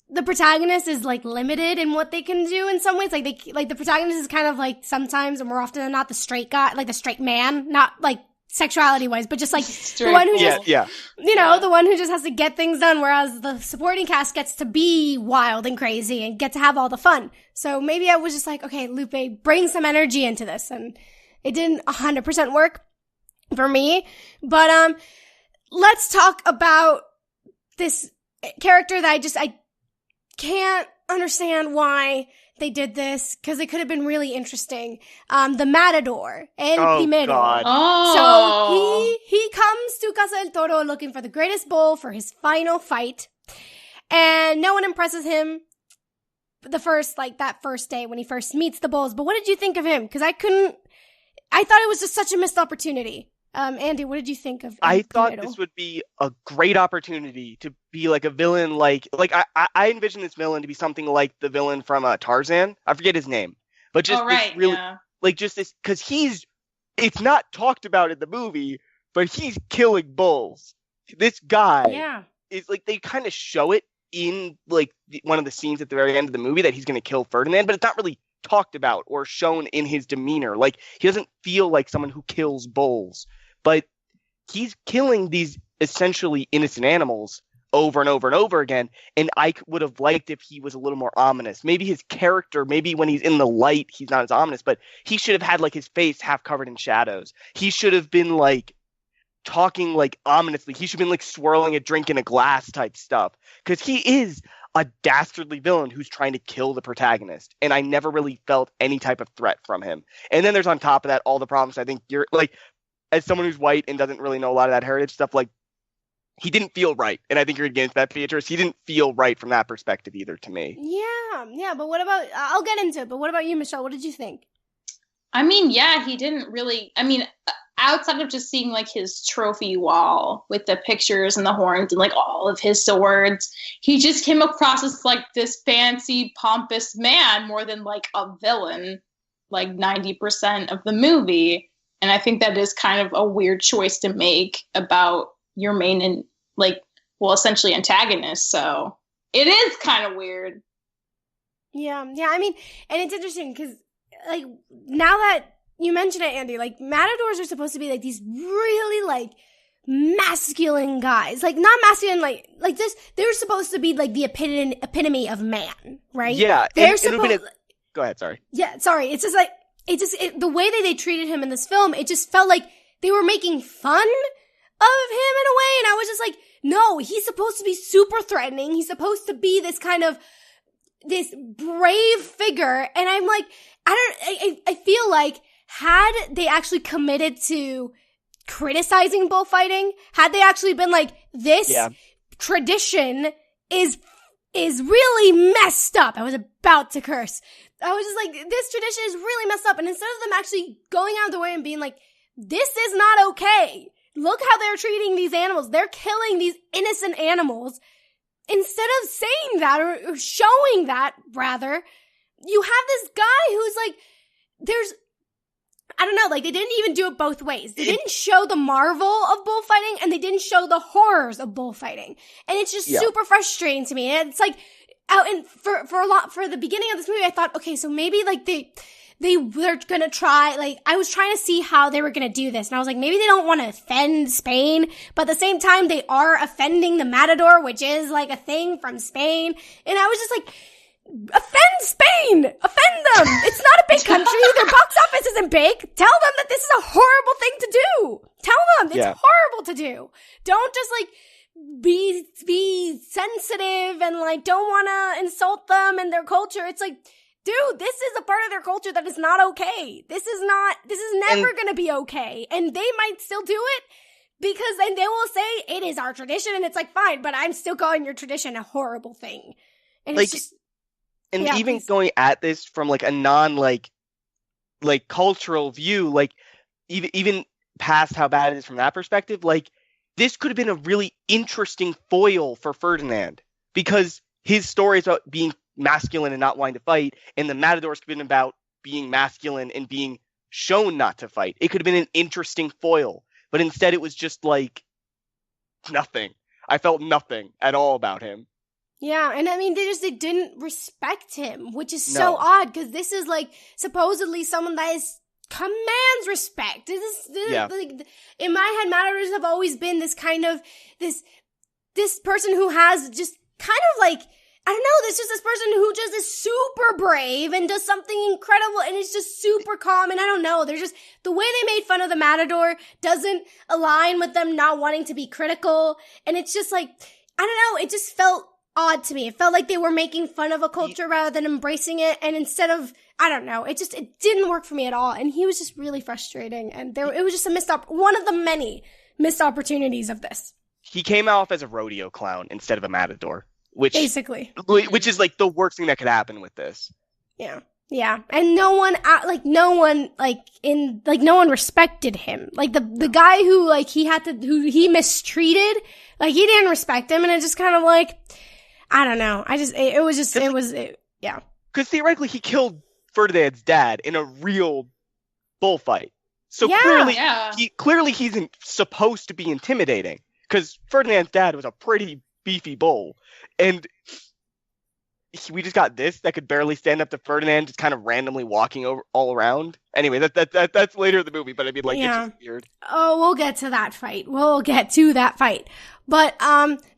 Speaker 1: the protagonist is, like, limited in what they can do in some ways. Like, the protagonist is kind of, like, sometimes, or more often than not, the straight guy, like, the straight man, not, like, sexuality-wise, but just, like, the one who the one who just has to get things done, whereas the supporting cast gets to be wild and crazy and get to have all the fun. So maybe I was just like, okay, Lupe, bring some energy into this, and it didn't 100% work for me. But let's talk about this character that I can't understand why they did this, because it could have been really interesting. The Matador, El Primero.
Speaker 3: God.
Speaker 1: So he comes to Casa del Toro looking for the greatest bull for his final fight, and no one impresses him that first day when he first meets the bulls. But what did you think of him? Because I thought it was just such a missed opportunity. Andy, what did you think of
Speaker 3: I thought
Speaker 1: Primero?
Speaker 3: this would be a great opportunity to be like a villain, like I envision this villain to be something like the villain from Tarzan. I forget his name, but just like just this, because it's not talked about in the movie, but he's killing bulls. This guy is like, they kind of show it in like one of the scenes at the very end of the movie that he's going to kill Ferdinand, but it's not really talked about or shown in his demeanor. Like, he doesn't feel like someone who kills bulls, but he's killing these essentially innocent animals over and over and over again. And I would have liked if he was a little more ominous. Maybe his character, maybe when he's in the light, he's not as ominous, but he should have had like his face half covered in shadows. He should have been like talking like ominously. He should have been like swirling a drink in a glass type stuff, because he is a dastardly villain who's trying to kill the protagonist, and I never really felt any type of threat from him. And then there's on top of that all the problems. I think you're like, as someone who's white and doesn't really know a lot of that heritage stuff, like, he didn't feel right, and I think you're against that, Beatriz. He didn't feel right from that perspective either to me.
Speaker 1: Yeah, but what about, I'll get into it, but what about you, Michelle? What did you think?
Speaker 2: I mean, he didn't really, outside of just seeing like his trophy wall with the pictures and the horns and like all of his swords, he just came across as like this fancy, pompous man more than like a villain, like 90% of the movie. And I think that is kind of a weird choice to make about your main and essentially antagonist. So it is kind of weird.
Speaker 1: Yeah. I mean, and it's interesting because, like, now that you mention it, Andy, like, matadors are supposed to be like these really like masculine guys, like not masculine, like this. They're supposed to be like the epitome of man, right?
Speaker 3: Yeah,
Speaker 1: they're supposed.
Speaker 3: Go ahead. Sorry.
Speaker 1: Yeah, sorry. It's just like the way that they treated him in this film, it just felt like they were making fun of him in a way, and I was just like, no, he's supposed to be super threatening. He's supposed to be this kind of this brave figure, and I'm like, I feel like had they actually committed to criticizing bullfighting, had they actually been like, this tradition is really messed up. I was about to curse. I was just like, this tradition is really messed up. And instead of them actually going out of the way and being like, this is not okay. Look how they're treating these animals. They're killing these innocent animals. Instead of saying that or showing that, rather, you have this guy who's like, I don't know, like, they didn't even do it both ways. They didn't show the marvel of bullfighting, and they didn't show the horrors of bullfighting. And it's just super frustrating to me. And it's like, for the beginning of this movie, I thought, okay, so maybe like they're gonna try, like, I was trying to see how they were gonna do this, and I was like, maybe they don't want to offend Spain, but at the same time, they are offending the Matador, which is like a thing from Spain, and I was just like, offend Spain! Offend them! It's not a big country, their box office isn't big, tell them that this is a horrible thing to do! Tell them it's horrible to do! Don't just like, be sensitive and like, don't want to insult them and their culture. It's like, dude, this is a part of their culture that is not okay. This is never going to be okay. And they might still do it because then they will say it is our tradition, and it's like, fine, but I'm still calling your tradition a horrible thing. And
Speaker 3: like,
Speaker 1: it's just,
Speaker 3: even going at this from like a non like cultural view, like, even past how bad it is from that perspective, like, this could have been a really interesting foil for Ferdinand, because his story is about being masculine and not wanting to fight, and the Matadors could have been about being masculine and being shown not to fight. It could have been an interesting foil, but instead it was just like nothing. I felt nothing at all about him.
Speaker 1: Yeah, and I mean, they didn't respect him, which is so odd, because this is like supposedly someone that commands respect. This like, in my head, Matadors have always been this kind of this person who has just kind of like, I don't know, this person who just is super brave and does something incredible, and it's just super calm, and I don't know, they're just, the way they made fun of the Matador doesn't align with them not wanting to be critical, and it's just like, I don't know, it just felt odd to me. It felt like they were making fun of a culture rather than embracing it, and instead of, I don't know, it didn't work for me at all, and he was just really frustrating, and it was just one of the many missed opportunities of this.
Speaker 3: He came off as a rodeo clown instead of a matador, which is like the worst thing that could happen with this.
Speaker 1: Yeah, and no one respected him. Like the guy who he mistreated, like he didn't respect him, and it just kind of like, I don't know. Yeah. Because
Speaker 3: theoretically, he killed Ferdinand's dad in a real bullfight. So clearly he's supposed to be intimidating, because Ferdinand's dad was a pretty beefy bull, and we just got this that could barely stand up to Ferdinand, just kind of randomly walking over all around. Anyway, that's later in the movie, but I mean, like, it's just weird.
Speaker 1: Oh, we'll get to that fight. But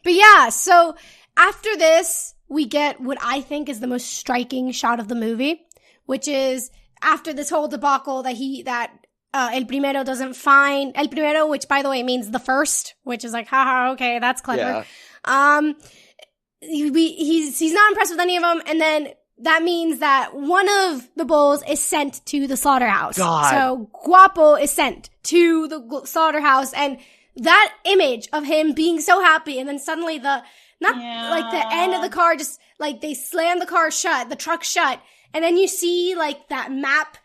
Speaker 1: yeah, so after this, we get what I think is the most striking shot of the movie, which is after this whole debacle that El Primero doesn't find El Primero, which by the way means the first, which is like, haha, okay, that's clever. Yeah. He's not impressed with any of them, and then that means that one of the bulls is sent to the slaughterhouse. God. So Guapo is sent to the slaughterhouse, and that image of him being so happy, and then suddenly the end of the car, just like they slam the car shut, the truck shut, and then you see like that map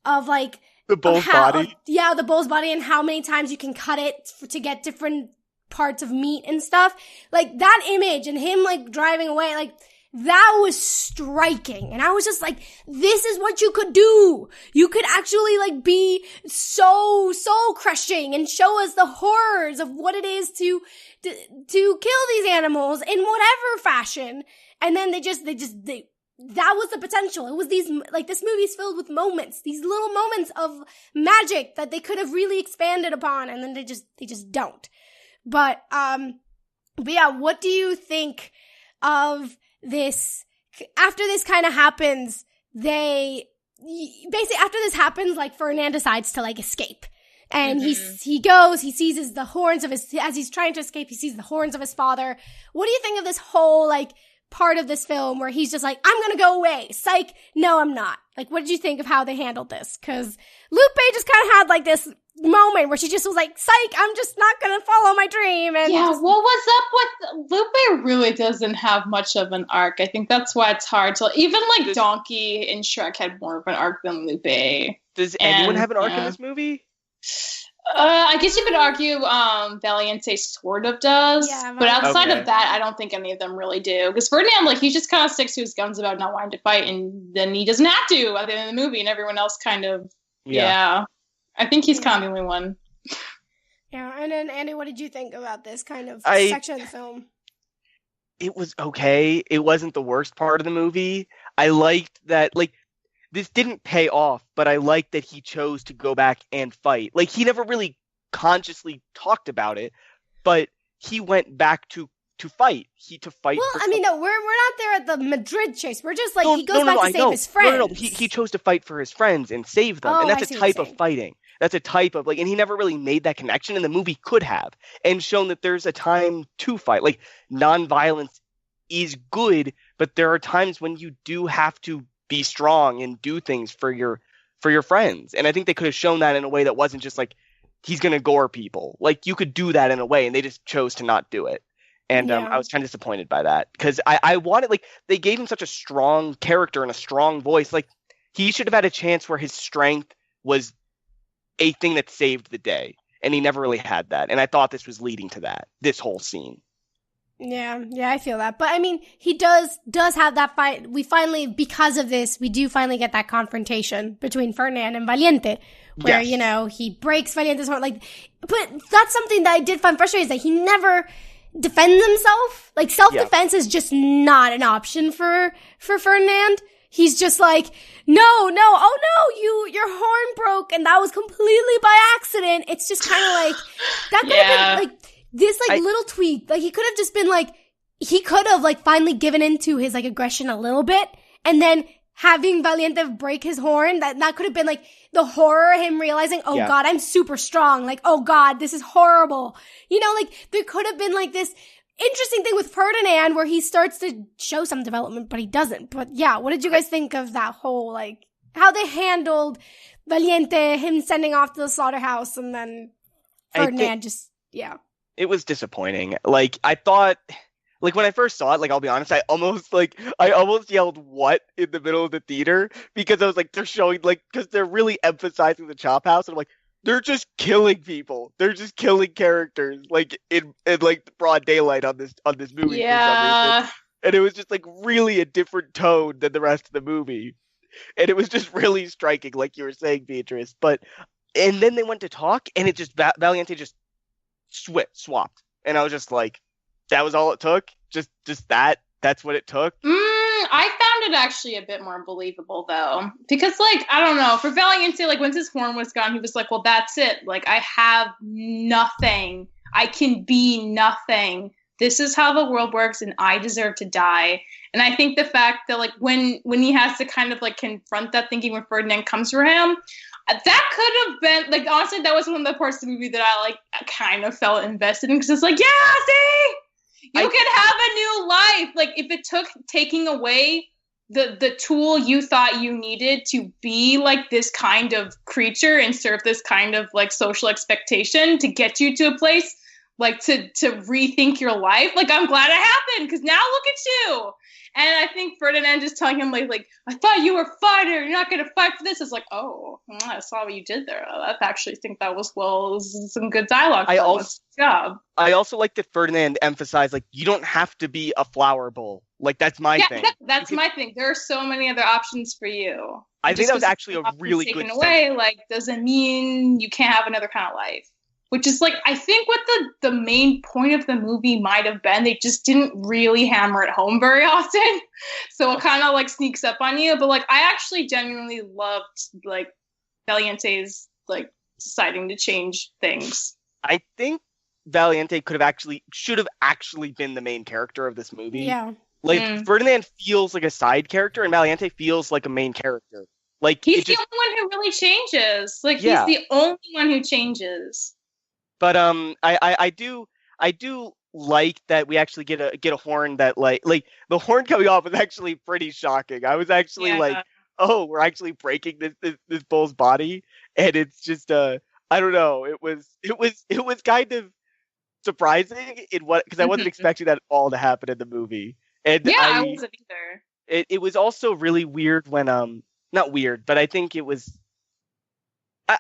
Speaker 1: of like
Speaker 3: the bull's body.
Speaker 1: Yeah, the bull's body, and how many times you can cut it to get different parts of meat and stuff. Like that image and him like driving away, like that was striking. And I was just like, this is what you could do. You could actually like be so soul crushing and show us the horrors of what it is to kill these animals in whatever fashion. And then they that was the potential. It was this movie is filled with moments, these little moments of magic that they could have really expanded upon, and then they just don't. But yeah, what do you think of this? After this kind of happens, like Ferdinand decides to like escape. And he sees the horns of as he's trying to escape, he sees the horns of his father. What do you think of this whole like part of this film where he's just like, I'm gonna go away. Psych. No, I'm not. Like, what did you think of how they handled this? Cause Lupe just kind of had like this moment where she just was like, psych, I'm just not gonna follow my dream. And
Speaker 2: what was up with Lupe? Really doesn't have much of an arc. I think that's why it's hard to, even like Donkey in Shrek had more of an arc than Lupe.
Speaker 3: Does anyone have an arc in this movie?
Speaker 2: I guess you could argue Valiente sort of does, but outside of that, I don't think any of them really do. Because Ferdinand, like, he just kind of sticks to his guns about not wanting to fight, and then he doesn't have to at the end of the movie, and everyone else kind of, I think he's kind of the only one.
Speaker 1: Yeah, and then Andy, what did you think about this kind of section of the film?
Speaker 3: It was okay. It wasn't the worst part of the movie. I liked that, like, this didn't pay off, but I liked that he chose to go back and fight. Like, he never really consciously talked about it, but he went back to fight.
Speaker 1: Well, I mean, no, we're not there at the Madrid chase. We're just like, he goes back to save his friends.
Speaker 3: No, he chose to fight for his friends and save them. And that's a type of fighting. That's a type of, like, and he never really made that connection, and the movie could have, and shown that there's a time to fight. Like, nonviolence is good, but there are times when you do have to be strong and do things for your friends. And I think they could have shown that in a way that wasn't just like, he's going to gore people. Like, you could do that in a way, and they just chose to not do it. And I was kind of disappointed by that, because I wanted, like, they gave him such a strong character and a strong voice. Like, he should have had a chance where his strength was a thing that saved the day. And he never really had that. And I thought this was leading to that, this whole scene.
Speaker 1: Yeah, I feel that. But I mean, he does have that fight. We finally, because of this, we do finally get that confrontation between Ferdinand and Valiente, where,
Speaker 3: Yes.
Speaker 1: you know, he breaks Valiente's heart. Like, but that's something that I did find frustrating, is that he never defends himself. Like, self-defense is just not an option for Ferdinand. He's just like, no, oh no, your horn broke and that was completely by accident. It's just kind of like, that could have been like, this like little tweak. Like, he could have just been like, he could have like finally given into his like aggression a little bit, and then having Valiente break his horn, that could have been like the horror, him realizing, oh God, I'm super strong. Like, oh God, this is horrible. You know, like there could have been like this interesting thing with Ferdinand where he starts to show some development, but he doesn't. But yeah, what did you guys think of that whole, like, how they handled Valiente, him sending off to the slaughterhouse, and then Ferdinand
Speaker 3: It was disappointing. Like, I thought, like, when I first saw it, like, I'll be honest, I almost yelled "what" in the middle of the theater, because I was like, they're showing, like, because they're really emphasizing the chop house, and I'm like, they're just killing people. They're just killing characters, like in like broad daylight on this movie for some reason. And it was just like really a different tone than the rest of the movie. And it was just really striking, like you were saying, Beatriz. And then they went to talk, and it just Valiente just swapped, and I was just like, that was all it took. Just that's what it took.
Speaker 2: I found it actually a bit more believable, though, because, like, I don't know, for Valiente, like, once his horn was gone, he was like, well, that's it. Like, I have nothing. I can be nothing. This is how the world works, and I deserve to die. And I think the fact that, like, when he has to kind of, like, confront that thinking when Ferdinand comes for him, that could have been, like, honestly, that was one of the parts of the movie that I, like, kind of felt invested in, because it's like, yeah, see? You can have a new life. Like, if it took taking away the tool you thought you needed to be like this kind of creature and serve this kind of like social expectation to get you to a place, like to rethink your life. Like, I'm glad it happened, because now look at you. And I think Ferdinand just telling him like I thought you were a fighter. You're not going to fight for this. It's like, oh, I saw what you did there. I actually think that was some good dialogue. I
Speaker 3: also like that Ferdinand emphasized, like, you don't have to be a flower bowl. Like, that's my thing.
Speaker 2: That's my thing. There are so many other options for you.
Speaker 3: I think that was actually a really good
Speaker 2: taken away, like, doesn't mean you can't have another kind of life. Which is, like, I think what the main point of the movie might have been. They just didn't really hammer it home very often. So it kind of, like, sneaks up on you. But, like, I actually genuinely loved, like, Valiente's, like, deciding to change things.
Speaker 3: I think Valiente should have actually been the main character of this movie.
Speaker 1: Yeah.
Speaker 3: Like, Ferdinand feels like a side character, and Valiente feels like a main character. Like,
Speaker 2: he's the only one who really changes. Like, he's the only one who changes.
Speaker 3: But I do like that we actually get a horn that like the horn coming off was actually pretty shocking. I was actually like, oh, we're actually breaking this bull's body, and it's just I don't know. It was kind of surprising because I wasn't expecting that all to happen in the movie. And
Speaker 2: I wasn't either.
Speaker 3: It was also really weird when not weird, but I think it was.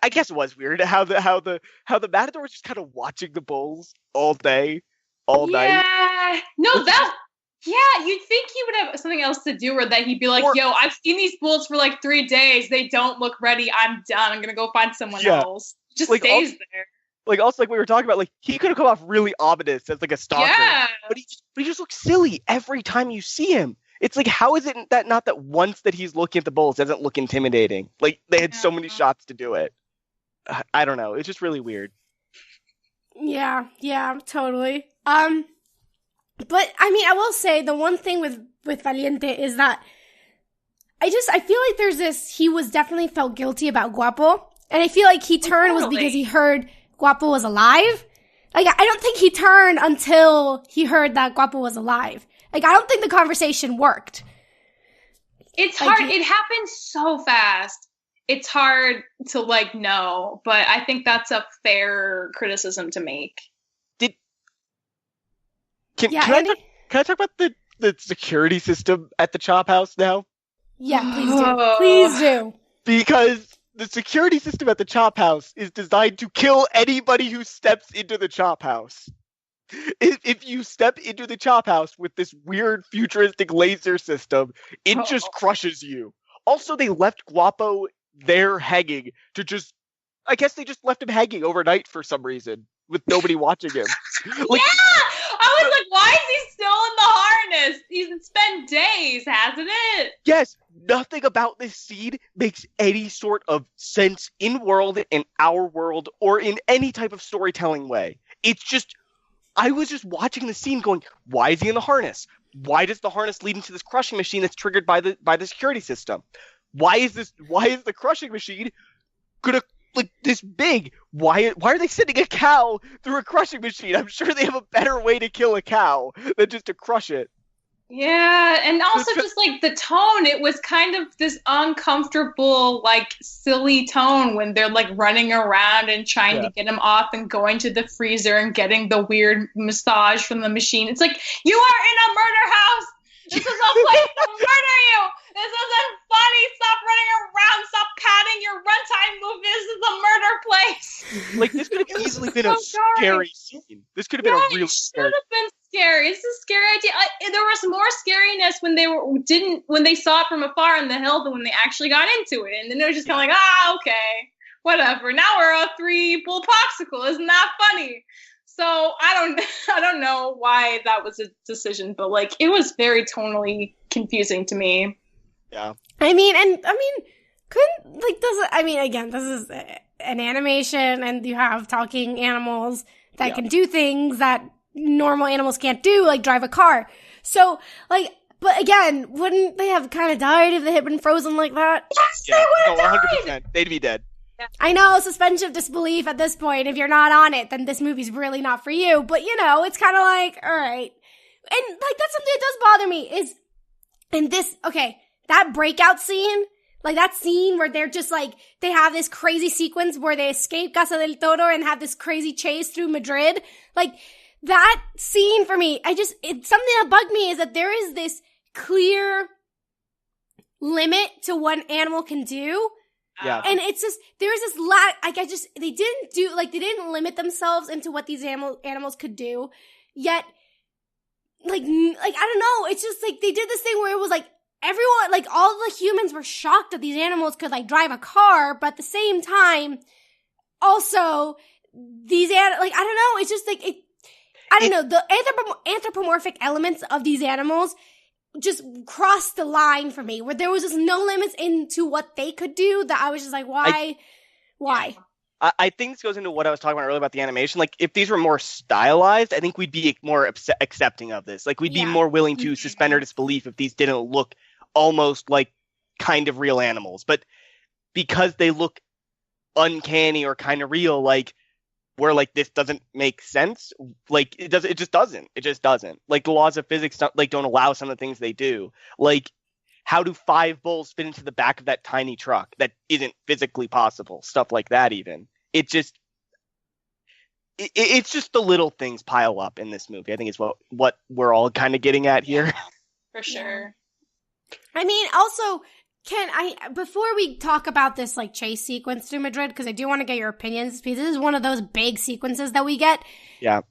Speaker 3: I guess it was weird how the Matador was just kind of watching the bulls all day, all night.
Speaker 2: Yeah, no, you'd think he would have something else to do, or that he'd be like, yo, I've seen these bulls for like 3 days. They don't look ready. I'm done. I'm gonna go find someone else. Just like, stays there. Like, also, like we were talking about, like, he could have come off really ominous as like a stalker. Yeah.
Speaker 3: But he just looks silly every time you see him. It's like, how is it not that once that he's looking at the bulls doesn't look intimidating? Like, they had so many shots to do it. I don't know. It's just really weird.
Speaker 1: Yeah, totally. But I mean, I will say the one thing with Valiente is that I feel like there's this, he was definitely felt guilty about Guapo. And I feel like he turned was because he heard Guapo was alive. Like, I don't think he turned until he heard that Guapo was alive. Like, I don't think the conversation worked.
Speaker 2: It's hard. It happens so fast. It's hard to, like, know, but I think that's a fair criticism to make.
Speaker 3: Can I talk about the security system at the Chop House now?
Speaker 1: Yeah, please do. Please do.
Speaker 3: Because the security system at the chop house is designed to kill anybody who steps into the chop house. If you step into the chop house with this weird futuristic laser system, it just crushes you. Also, they left Guapo there hanging to just... I guess they just left him hanging overnight for some reason, with nobody watching him.
Speaker 2: Like, yeah! I was like, why is he still in the harness? He's spent days, hasn't it?
Speaker 3: Yes, nothing about this scene makes any sort of sense in world, in our world, or in any type of storytelling way. It's just... I was just watching the scene going, why is he in the harness? Why does the harness lead into this crushing machine that's triggered by the security system? Why is the crushing machine gonna like this big? Why are they sending a cow through a crushing machine? I'm sure they have a better way to kill a cow than just to crush it.
Speaker 2: Yeah, and also just like the tone, it was kind of this uncomfortable, like silly tone when they're like running around and trying to get him off and going to the freezer and getting the weird massage from the machine. It's like, you are in a murder house! This is a place to murder you! This isn't funny! Stop running around! Stop padding your runtime movie! This is a murder place!
Speaker 3: Like, this could have easily been a scary scene. This could have been a real scary...
Speaker 2: It should have been scary. It's a scary idea. There was more scariness when they saw it from afar on the hill than when they actually got into it. And then it was just kind of like, okay, whatever. Now we're a 3-bull popsicle. Isn't that funny? So I don't know why that was a decision, but like it was very tonally confusing to me.
Speaker 3: Yeah.
Speaker 1: Couldn't like this? Again, this is an animation, and you have talking animals that can do things that normal animals can't do, like drive a car. So, like, but again, wouldn't they have kind of died if they had been frozen like that?
Speaker 2: Yes, they would have died!
Speaker 3: 100%. They'd be dead.
Speaker 1: I know, suspension of disbelief at this point. If you're not on it, then this movie's really not for you. But, it's kind of like, all right. And, like, that's something that does bother me is, in this, that breakout scene, like that scene where they're just like, they have this crazy sequence where they escape Casa del Toro and have this crazy chase through Madrid. Like, that scene for me, it's something that bugged me is that there is this clear limit to what an animal can do.
Speaker 3: Yeah.
Speaker 1: And it's just, there's this they didn't limit themselves into what these animals could do. Yet, like, I don't know, it's just like, they did this thing where it was like, everyone, like, all the humans were shocked that these animals could, like, drive a car, but at the same time, also, these I don't know, it's just like, the anthropomorphic elements of these animals just crossed the line for me, where there was just no limits into what they could do, that I was just like, why?
Speaker 3: I think this goes into what I was talking about earlier about the animation. Like, if these were more stylized, I think we'd be more accepting of this. Like, we'd be more willing to suspend our disbelief if these didn't look almost like kind of real animals. But because they look uncanny or kind of real, like, we're like, this doesn't make sense. Like, it just doesn't. Like, the laws of physics don't allow some of the things they do. Like, how do 5 bulls fit into the back of that tiny truck? That isn't physically possible. Stuff like that, even. It's just the little things pile up in this movie, I think is what we're all kind of getting at here.
Speaker 2: For sure.
Speaker 1: Also, before we talk about this, like, chase sequence through Madrid, because I do want to get your opinions, because this is one of those big sequences that we get.
Speaker 3: Yeah.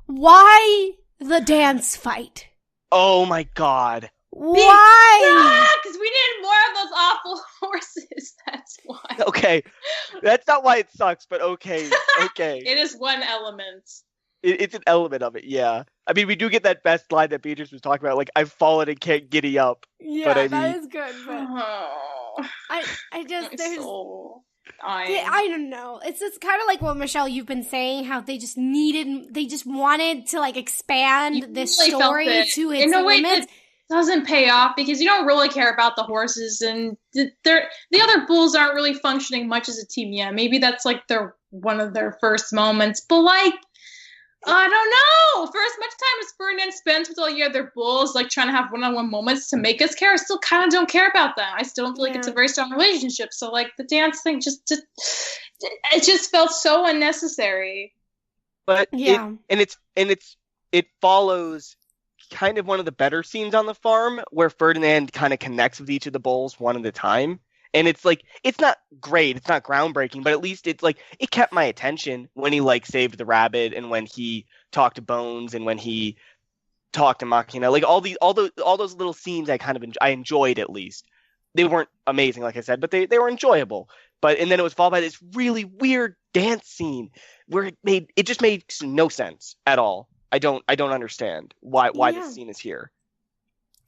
Speaker 1: Why the dance fight?
Speaker 3: Oh my god.
Speaker 1: Why?
Speaker 2: Because we needed more of those awful horses. That's why.
Speaker 3: Okay. That's not why it sucks, but okay.
Speaker 2: It is one element.
Speaker 3: It's an element of it, yeah. I mean, we do get that best line that Beatriz was talking about, like, I've fallen and can't giddy up.
Speaker 1: Yeah,
Speaker 3: but
Speaker 1: that is good, but I don't know. It's kind of like what, Michelle, you've been saying, how they just wanted to, like, expand this story to its limits.
Speaker 2: Doesn't pay off because you don't really care about the horses, and the other bulls aren't really functioning much as a team. Yeah, maybe that's like one of their first moments, but like, I don't know. For as much time as Ferdinand spends with all the other bulls, like trying to have one-on-one moments to make us care, I still kind of don't care about them. I still don't feel like it's a very strong relationship. So like the dance thing it just felt so unnecessary.
Speaker 3: But it follows kind of one of the better scenes on the farm where Ferdinand kind of connects with each of the bulls one at a time. And it's like, it's not great, it's not groundbreaking, but at least it's like, it kept my attention when he like saved the rabbit and when he talked to Bones and when he talked to Machina. Like all those little scenes I enjoyed at least. They weren't amazing, like I said, but they were enjoyable. And then it was followed by this really weird dance scene where it just made no sense at all. I don't understand why this scene is here.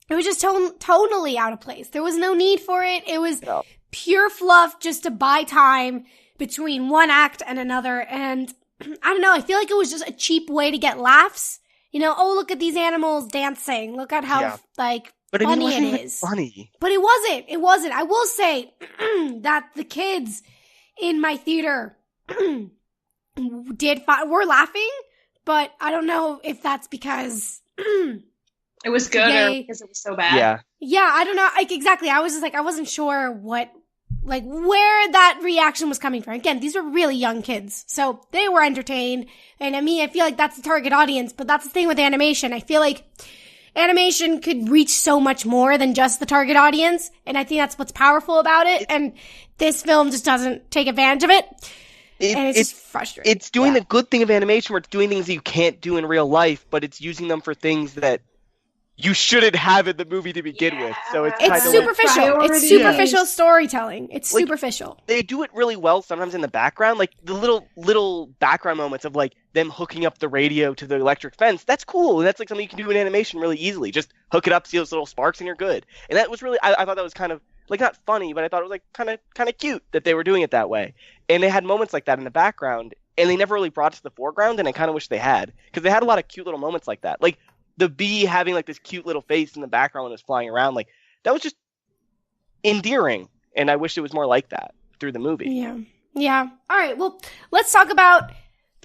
Speaker 1: It was just tonally out of place. There was no need for it. It was pure fluff just to buy time between one act and another. And I don't know, I feel like it was just a cheap way to get laughs. You know, oh, look at these animals dancing. Look at how, funny it is.
Speaker 3: Funny.
Speaker 1: But it wasn't. It wasn't. I will say that the kids in my theater were laughing, but I don't know if that's because
Speaker 2: it was good or because it was so bad.
Speaker 1: Yeah, I don't know. Exactly. I was just like, I wasn't sure where that reaction was coming from. Again, these were really young kids, so they were entertained. And I mean, I feel like that's the target audience, but that's the thing with animation. I feel like animation could reach so much more than just the target audience, and I think that's what's powerful about it. And this film just doesn't take advantage of it, and it's just frustrating.
Speaker 3: It's doing the good thing of animation, where it's doing things that you can't do in real life, but it's using them for things that you shouldn't have in the movie to begin with. So it's
Speaker 1: superficial. It's superficial storytelling. It's like, superficial.
Speaker 3: They do it really well sometimes in the background, like the little background moments of like them hooking up the radio to the electric fence. That's cool, and that's like something you can do in animation really easily. Just hook it up, see those little sparks, and you're good. And that was really, I thought that was kind of like not funny, but I thought it was like kind of cute that they were doing it that way. And they had moments like that in the background, and they never really brought it to the foreground. And I kind of wish they had, because they had a lot of cute little moments like that, like the bee having like this cute little face in the background when it was flying around. Like that was just endearing, and I wish it was more like that through the movie.
Speaker 1: Yeah. All right. Well, let's talk about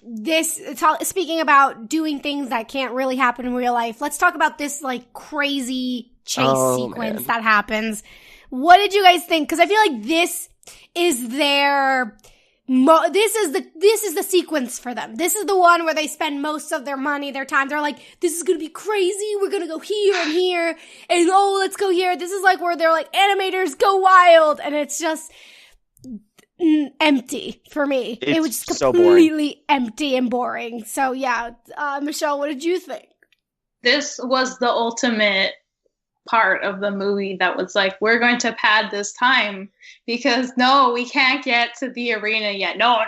Speaker 1: this. Speaking about doing things that can't really happen in real life, let's talk about this like crazy chase sequence that happens. What did you guys think? Because I feel like this is their. This is the sequence for them. This is the one where they spend most of their money, their time. They're like, this is going to be crazy. We're going to go here and here. And let's go here. This is like where they're like, animators go wild. And it's just empty for me. It was just completely empty and boring. So yeah, Michelle, what did you think?
Speaker 2: This was the ultimate part of the movie that was like, we're going to pad this time because no, we can't get to the arena yet. No.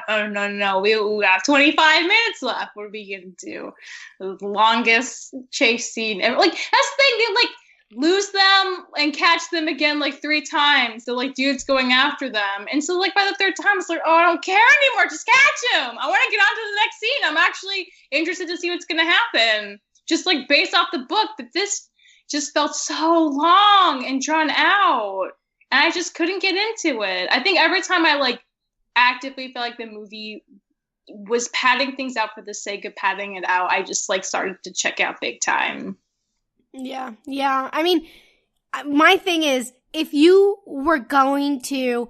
Speaker 2: We have 25 minutes left. What are we going to do? The longest chase scene ever. Like, that's the thing. They like lose them and catch them again like 3 times. So like dude's going after them. And so like by the 3rd time, it's like, oh, I don't care anymore. Just catch him. I want to get on to the next scene. I'm actually interested to see what's going to happen. Just like based off the book, but this just felt so long and drawn out, and I just couldn't get into it. I think every time I like actively felt like the movie was padding things out for the sake of padding it out, I just like started to check out big time.
Speaker 1: Yeah. I mean, my thing is, if you were going to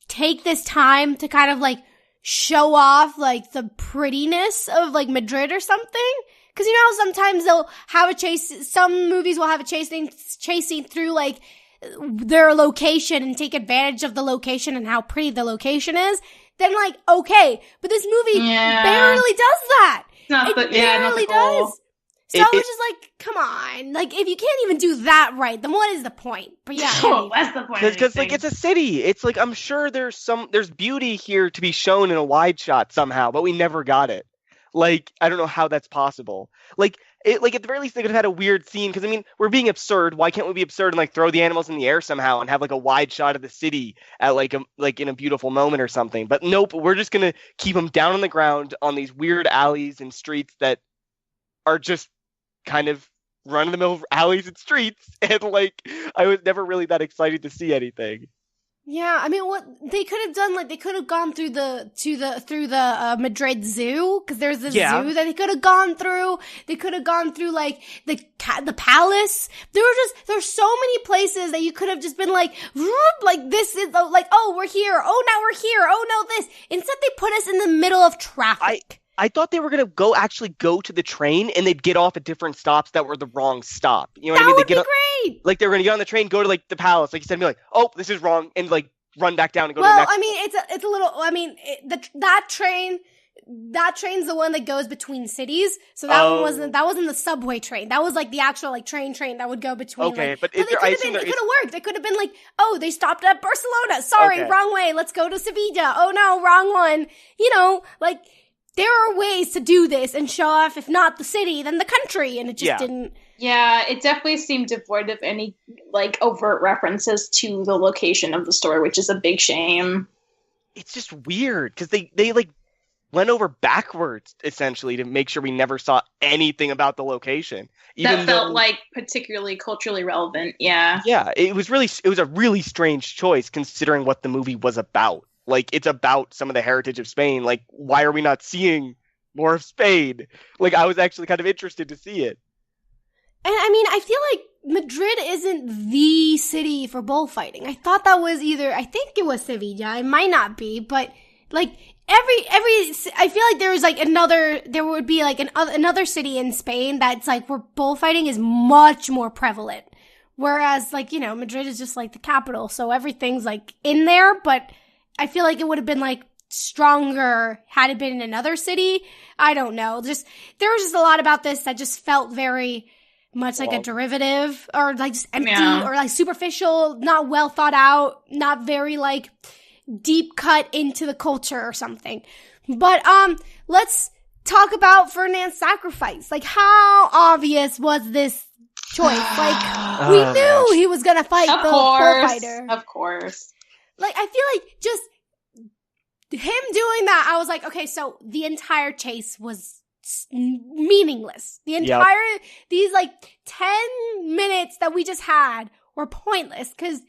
Speaker 1: take this time to kind of like show off like the prettiness of like Madrid or something, because you know sometimes they'll have a chase. Some movies will have a chasing through like their location and take advantage of the location and how pretty the location is. Then like okay, but this movie barely does that. It barely does. So it's just like, come on, like if you can't even do that right, then what is the point? But yeah,
Speaker 2: what's the point?
Speaker 3: Because like it's a city. It's like I'm sure there's beauty here to be shown in a wide shot somehow, but we never got it. Like, I don't know how that's possible. Like at the very least, they could have had a weird scene. Because, I mean, we're being absurd. Why can't we be absurd and, like, throw the animals in the air somehow and have, like, a wide shot of the city at, like in a beautiful moment or something? But nope, we're just going to keep them down on the ground on these weird alleys and streets that are just kind of run-of-the-mill alleys and streets. And, like, I was never really that excited to see anything.
Speaker 1: Yeah, I mean, what they could have done, like they could have gone through the Madrid Zoo, because there's the zoo that they could have gone through. They could have gone through like the palace. There's so many places that you could have just been like this is like, oh, we're here. Oh, now we're here. Oh no, this. Instead, they put us in the middle of traffic.
Speaker 3: I thought they were going to go to the train and they'd get off at different stops that were the wrong stop. You know what I mean?
Speaker 1: That would be great.
Speaker 3: Like they were going to get on the train, go to like the palace, like you said, and be like, oh, this is wrong, and like run back down and go to the next.
Speaker 1: Well, I mean, it's a little. I mean, that train's the one that goes between cities. So that one wasn't. That wasn't the subway train. That was like the actual like train that would go between.
Speaker 3: Okay,
Speaker 1: like,
Speaker 3: but
Speaker 1: it could have worked. It could have been like, oh, they stopped at Barcelona. Sorry, wrong way. Let's go to Sevilla. Oh no, wrong one. You know, like there are ways to do this and show off, if not the city, then the country, and it just didn't.
Speaker 2: Yeah, it definitely seemed devoid of any like overt references to the location of the store, which is a big shame.
Speaker 3: It's just weird because they like went over backwards essentially to make sure we never saw anything about the location.
Speaker 2: That felt like particularly culturally relevant. Yeah.
Speaker 3: Yeah, it was a really strange choice considering what the movie was about. Like, it's about some of the heritage of Spain. Like, why are we not seeing more of Spain? Like, I was actually kind of interested to see it.
Speaker 1: And I mean, I feel like Madrid isn't the city for bullfighting. I thought that was I think it was Sevilla. It might not be, but like I feel like there would be like another city in Spain that's like where bullfighting is much more prevalent. Whereas like, you know, Madrid is just like the capital. So everything's like in there, but I feel like it would have been like stronger had it been in another city. I don't know. There was just a lot about this that just felt very much like a derivative or like just empty or like superficial, not well thought out, not very like deep cut into the culture or something. But let's talk about Ferdinand's sacrifice. Like, how obvious was this choice? Like, we knew he was gonna fight the bullfighter.
Speaker 2: Of course.
Speaker 1: Like, I feel like just him doing that, I was like, okay, so the entire chase was meaningless. The entire, these like 10 minutes that we just had were pointless because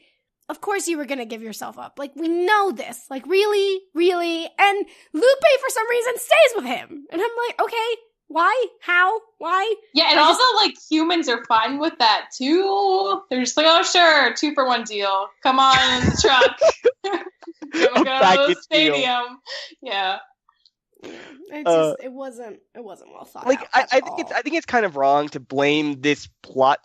Speaker 1: of course you were going to give yourself up. Like, we know this. Like, really? And Lupe, for some reason, stays with him. And I'm like, okay, why? How? Why?
Speaker 2: Yeah, and also, like, humans are fine with that, too. They're just like, oh, sure, 2-for-1 deal. Come on in the truck. Go to the stadium. Yeah.
Speaker 1: It wasn't well thought
Speaker 3: out. I think it's kind of wrong to blame this plot,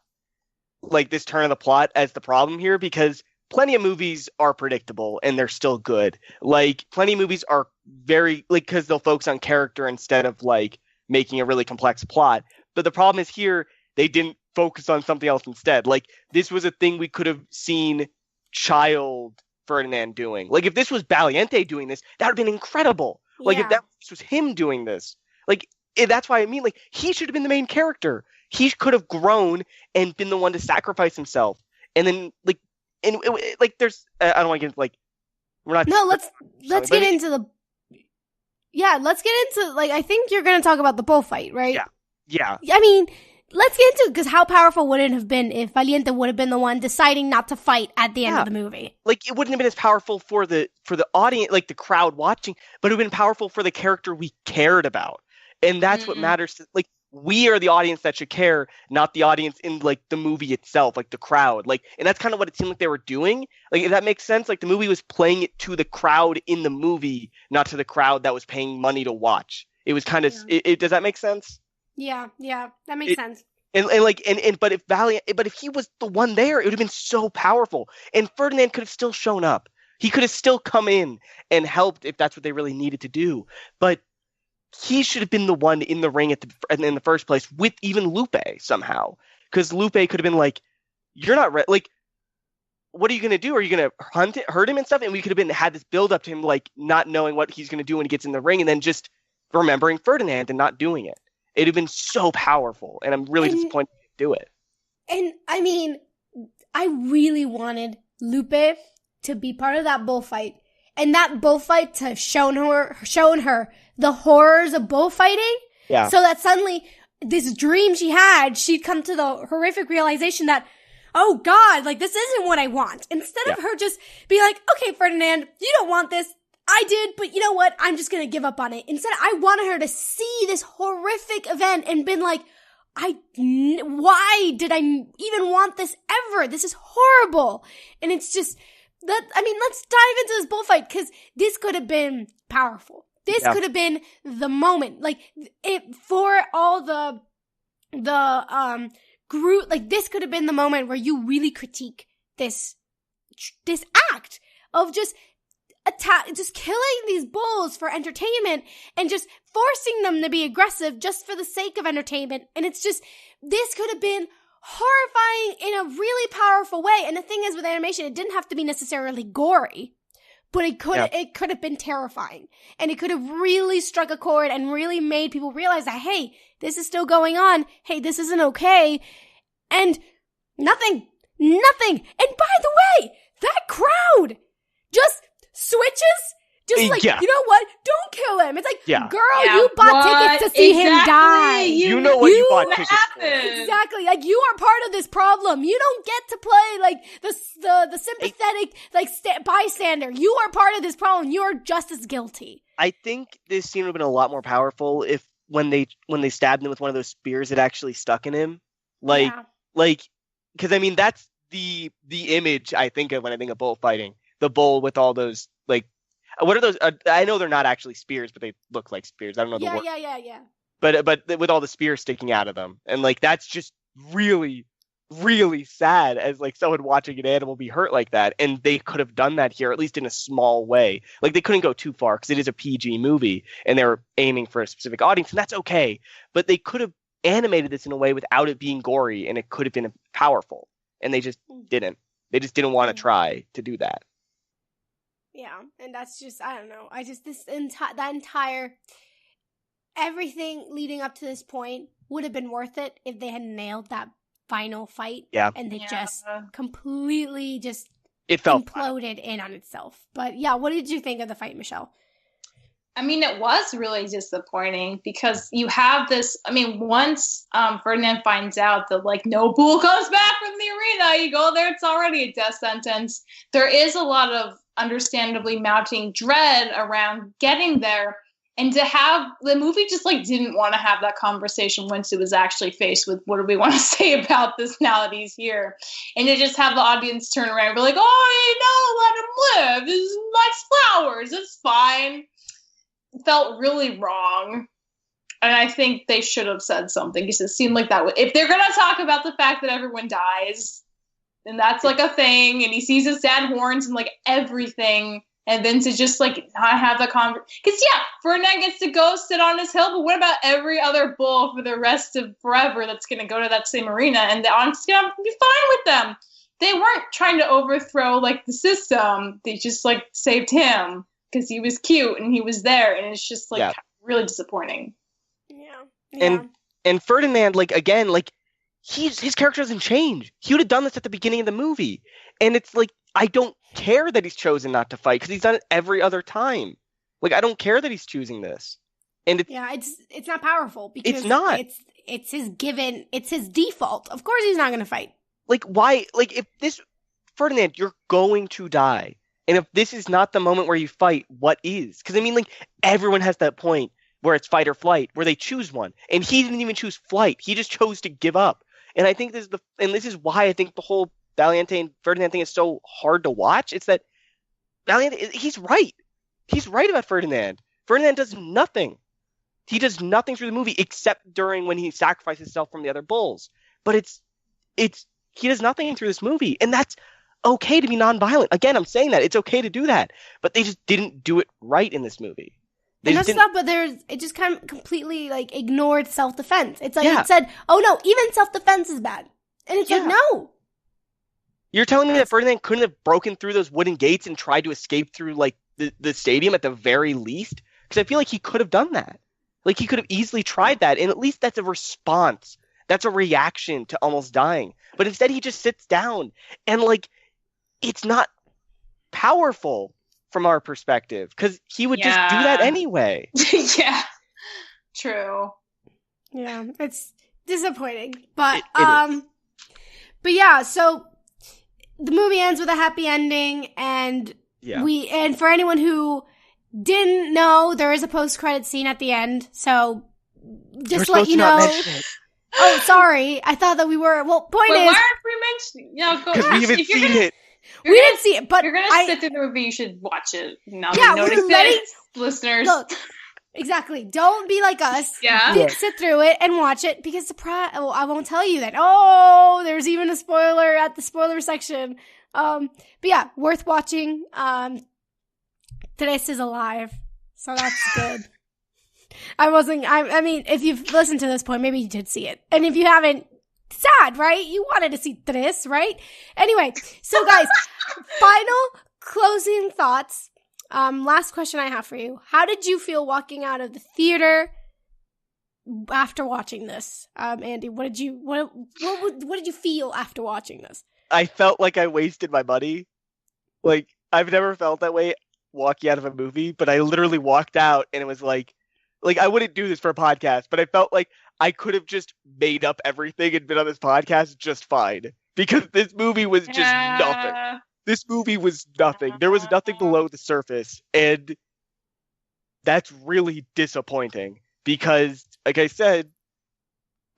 Speaker 3: like this turn of the plot, as the problem here, because plenty of movies are predictable and they're still good. Like, plenty of movies are very, like, because they'll focus on character instead of like making a really complex plot. But the problem is here, they didn't focus on something else instead. Like, this was a thing we could have seen child Ferdinand doing. Like, if this was Valiente doing this, that would have been incredible. Like, if that was him doing this, like, that's why I mean, like, he should have been the main character. He could have grown and been the one to sacrifice himself. And then, like, like, there's, I don't want to get, like, we're not.
Speaker 1: No, let's get into, like, I think you're going to talk about the bullfight, right?
Speaker 3: Yeah.
Speaker 1: I mean, let's get into it, because how powerful would it have been if Valiente would have been the one deciding not to fight at the end of the movie?
Speaker 3: Like, it wouldn't have been as powerful for the audience, like the crowd watching, but it would have been powerful for the character we cared about. And that's what matters. Like, we are the audience that should care, not the audience in, like, the movie itself, like the crowd. Like, and that's kind of what it seemed like they were doing. Like, if that makes sense, like, the movie was playing it to the crowd in the movie, not to the crowd that was paying money to watch. It was kind of, does that make sense?
Speaker 1: Yeah, that makes sense.
Speaker 3: But if he was the one there, it would have been so powerful. And Ferdinand could have still shown up. He could have still come in and helped if that's what they really needed to do. But he should have been the one in the ring in the first place with even Lupe somehow. Because Lupe could have been like, you're not like, what are you going to do? Are you going to hurt him and stuff? And we could have had this build up to him, like, not knowing what he's going to do when he gets in the ring and then just remembering Ferdinand and not doing it. It'd have been so powerful, and I'm really disappointed to do it. And,
Speaker 1: I mean, I really wanted Lupe to be part of that bullfight, and that bullfight to shown her the horrors of bullfighting, so that suddenly this dream she had, she'd come to the horrific realization that, oh God, like, this isn't what I want. Instead of her just be like, okay, Ferdinand, you don't want this. I did, but you know what? I'm just gonna give up on it. Instead, I wanted her to see this horrific event and been like, why did I even want this ever? This is horrible. And it's just, let's dive into this bullfight, because this could have been powerful. This could have been the moment. Like, for all the group, like, this could have been the moment where you really critique this act. of just killing these bulls for entertainment and just forcing them to be aggressive just for the sake of entertainment. And it's just, this could have been horrifying in a really powerful way. And the thing is, with animation, it didn't have to be necessarily gory, but it could have been terrifying. And it could have really struck a chord and really made people realize that, hey, this is still going on. Hey, this isn't okay. And nothing. And by the way, that crowd just switches. Just like, you know what? Don't kill him. It's like, girl, you bought tickets to see him die.
Speaker 3: You know what you bought tickets for.
Speaker 1: Exactly. Like, you are part of this problem. You don't get to play, like, the sympathetic, bystander. You are part of this problem. You are just as guilty.
Speaker 3: I think this scene would have been a lot more powerful if when they stabbed him with one of those spears, it actually stuck in him. Because I mean, that's the image I think of when I think of bullfighting. The bull with all those, like, what are those? I know they're not actually spears, but they look like spears. I don't know the word.
Speaker 1: Yeah.
Speaker 3: But with all the spears sticking out of them, and like that's just really, really sad as like someone watching an animal be hurt like that. And they could have done that here, at least in a small way. Like they couldn't go too far because it is a PG movie, and they were aiming for a specific audience, and that's okay. But they could have animated this in a way without it being gory, and it could have been powerful. And they just didn't. They just didn't want to try to do that.
Speaker 1: Yeah, and that's just, I don't know. That entire, everything leading up to this point would have been worth it if they had nailed that final fight.
Speaker 3: Yeah.
Speaker 1: And they just completely
Speaker 3: it felt
Speaker 1: imploded in on itself. But yeah, what did you think of the fight, Michelle?
Speaker 2: I mean, it was really disappointing because you have this, I mean, once Ferdinand finds out that, like, no bull comes back from the arena, you go there, it's already a death sentence. There is a lot of understandably mounting dread around getting there. And to have, the movie just, like, didn't want to have that conversation once it was actually faced with, what do we want to say about this now that he's here? And to just have the audience turn around and be like, oh, no, let him live. This is nice flowers. It's fine. Felt really wrong, and I think they should have said something because it seemed like that. If they're gonna talk about the fact that everyone dies, and that's like a thing, and he sees his sad horns and like everything, and then to just like not have the conversation, because Ferdinand gets to go sit on his hill, but what about every other bull for the rest of forever that's gonna go to that same arena, and the audience is gonna be fine with them? They weren't trying to overthrow like the system; they just like saved him. Because he was cute and he was there, and it's just like really disappointing.
Speaker 1: Yeah.
Speaker 3: And Ferdinand, like again, like his character doesn't change. He would have done this at the beginning of the movie, and it's like I don't care that he's chosen not to fight because he's done it every other time. Like I don't care that he's choosing this, and
Speaker 1: it's not powerful because
Speaker 3: it's not.
Speaker 1: It's his default. Of course, he's not going to fight.
Speaker 3: Like why? Like if this Ferdinand, you're going to die. And if this is not the moment where you fight, what is? Because, I mean, like, everyone has that point where it's fight or flight, where they choose one. And he didn't even choose flight. He just chose to give up. And I think this is why I think the whole Valiente and Ferdinand thing is so hard to watch. It's that Valiente, he's right. He's right about Ferdinand. Ferdinand does nothing. He does nothing through the movie except during when he sacrifices himself from the other bulls. But he does nothing through this movie. And that's okay to be nonviolent. Again, I'm saying that it's okay to do that, but they just didn't do it right in this movie.
Speaker 1: But it just kind of completely like ignored self-defense. It's like it said, "Oh no, even self-defense is bad," and it's like, no.
Speaker 3: You're telling me that Ferdinand couldn't have broken through those wooden gates and tried to escape through like the stadium at the very least? Because I feel like he could have done that. Like he could have easily tried that, and at least that's a response. That's a reaction to almost dying. But instead, he just sits down and like. It's not powerful from our perspective because he would just do that anyway.
Speaker 2: Yeah, true.
Speaker 1: Yeah, it's disappointing, but
Speaker 3: it
Speaker 1: but yeah. So the movie ends with a happy ending, and and for anyone who didn't know, there is a post-credit scene at the end. So just to let you know. Oh, sorry. I thought that we were. Well, point is,
Speaker 2: why aren't we mentioning?
Speaker 3: Because we haven't seen it.
Speaker 1: We didn't see it, but
Speaker 2: you're gonna sit through the movie. You should watch it. Listeners.
Speaker 1: Look, exactly. Don't be like us.
Speaker 2: Yeah.
Speaker 1: Sit through it and watch it because I won't tell you that. Oh, There's even a spoiler at the spoiler section. But yeah, worth watching. Beatriz is alive, so that's good. I mean, if you've listened to this point, maybe you did see it. And if you haven't, sad, right? You wanted to see Beatriz, right? Anyway, so guys, final closing thoughts. Last question I have for you. How did you feel walking out of the theater after watching this? Andy, what did you feel after watching this?
Speaker 3: I felt like I wasted my money. Like, I've never felt that way walking out of a movie, but I literally walked out and it was like I wouldn't do this for a podcast, but I felt like I could have just made up everything and been on this podcast just fine. Because this movie was just nothing. This movie was nothing. There was nothing below the surface. And that's really disappointing. Because, like I said,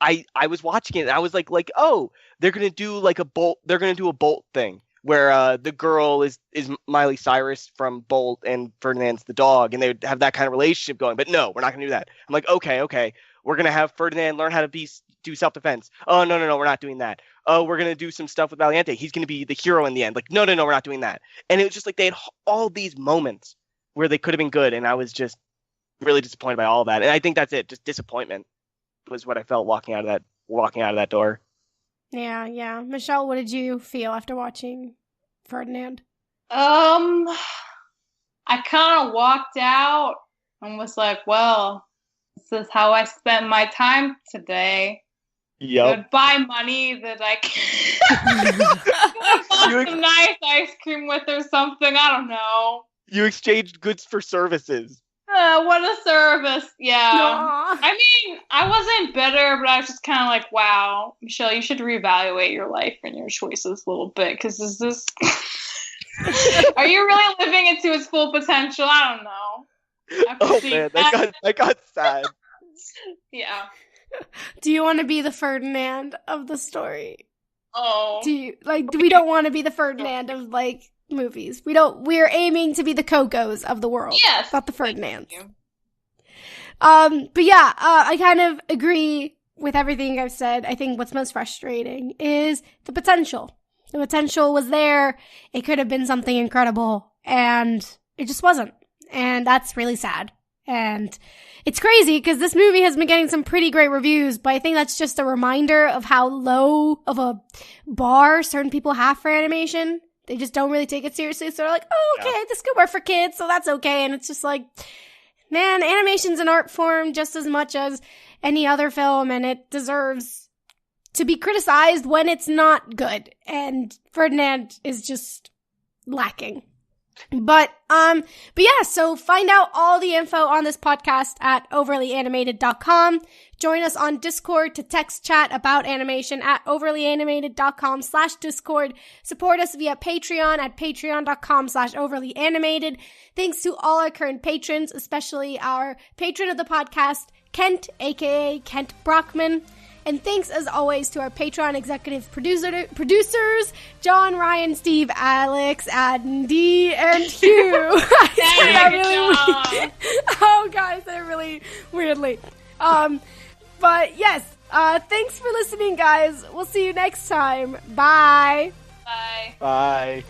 Speaker 3: I was watching it and I was like, oh, they're gonna do like a Bolt. They're gonna do a Bolt thing where the girl is Miley Cyrus from Bolt and Ferdinand's the dog, and they would have that kind of relationship going. But no, we're not gonna do that. I'm like, okay, we're gonna have Ferdinand learn how to do self-defense. Oh no, we're not doing that. Oh, we're gonna do some stuff with Valiente. He's gonna be the hero in the end. Like, no, we're not doing that. And it was just like they had all these moments where they could have been good, and I was just really disappointed by all of that. And I think that's it. Just disappointment was what I felt walking out of that door.
Speaker 1: Yeah. Michelle, what did you feel after watching Ferdinand?
Speaker 2: I kind of walked out and was like, well, this is how I spent my time today.
Speaker 3: Yep.
Speaker 2: Goodbye money that I can bought some nice ice cream with or something. I don't know.
Speaker 3: You exchanged goods for services.
Speaker 2: What a service. Yeah.
Speaker 1: Aww.
Speaker 2: I mean, I wasn't bitter, but I was just kind of like, wow, Michelle, you should reevaluate your life and your choices a little bit. Because is this... Are you really living into its full potential? I don't know.
Speaker 3: Oh, man, that got sad.
Speaker 2: Yeah.
Speaker 1: Do you want to be the Ferdinand of the story?
Speaker 2: Oh.
Speaker 1: We don't want to be the Ferdinand of, movies. We're aiming to be the Cocos of the world.
Speaker 2: Yes.
Speaker 1: Not the Ferdinands. But yeah, I kind of agree with everything I've said. I think what's most frustrating is the potential. The potential was there. It could have been something incredible, and it just wasn't. And that's really sad. And it's crazy because this movie has been getting some pretty great reviews, but I think that's just a reminder of how low of a bar certain people have for animation. They just don't really take it seriously. So they're like, oh, okay, this could work for kids, so that's okay. And it's just like, man, animation's an art form just as much as any other film, and it deserves to be criticized when it's not good. And Ferdinand is just lacking. But yeah, so find out all the info on this podcast at overlyanimated.com. Join us on Discord to text chat about animation at overlyanimated.com/Discord. Support us via Patreon at patreon.com/overlyanimated. Thanks to all our current patrons, especially our patron of the podcast, Kent, aka Kent Brockman. And thanks, as always, to our Patreon executive producers, John, Ryan, Steve, Alex, Andy, and Hugh. Oh, guys, they're really weirdly. But yes, thanks for listening, guys. We'll see you next time. Bye.
Speaker 2: Bye.
Speaker 3: Bye.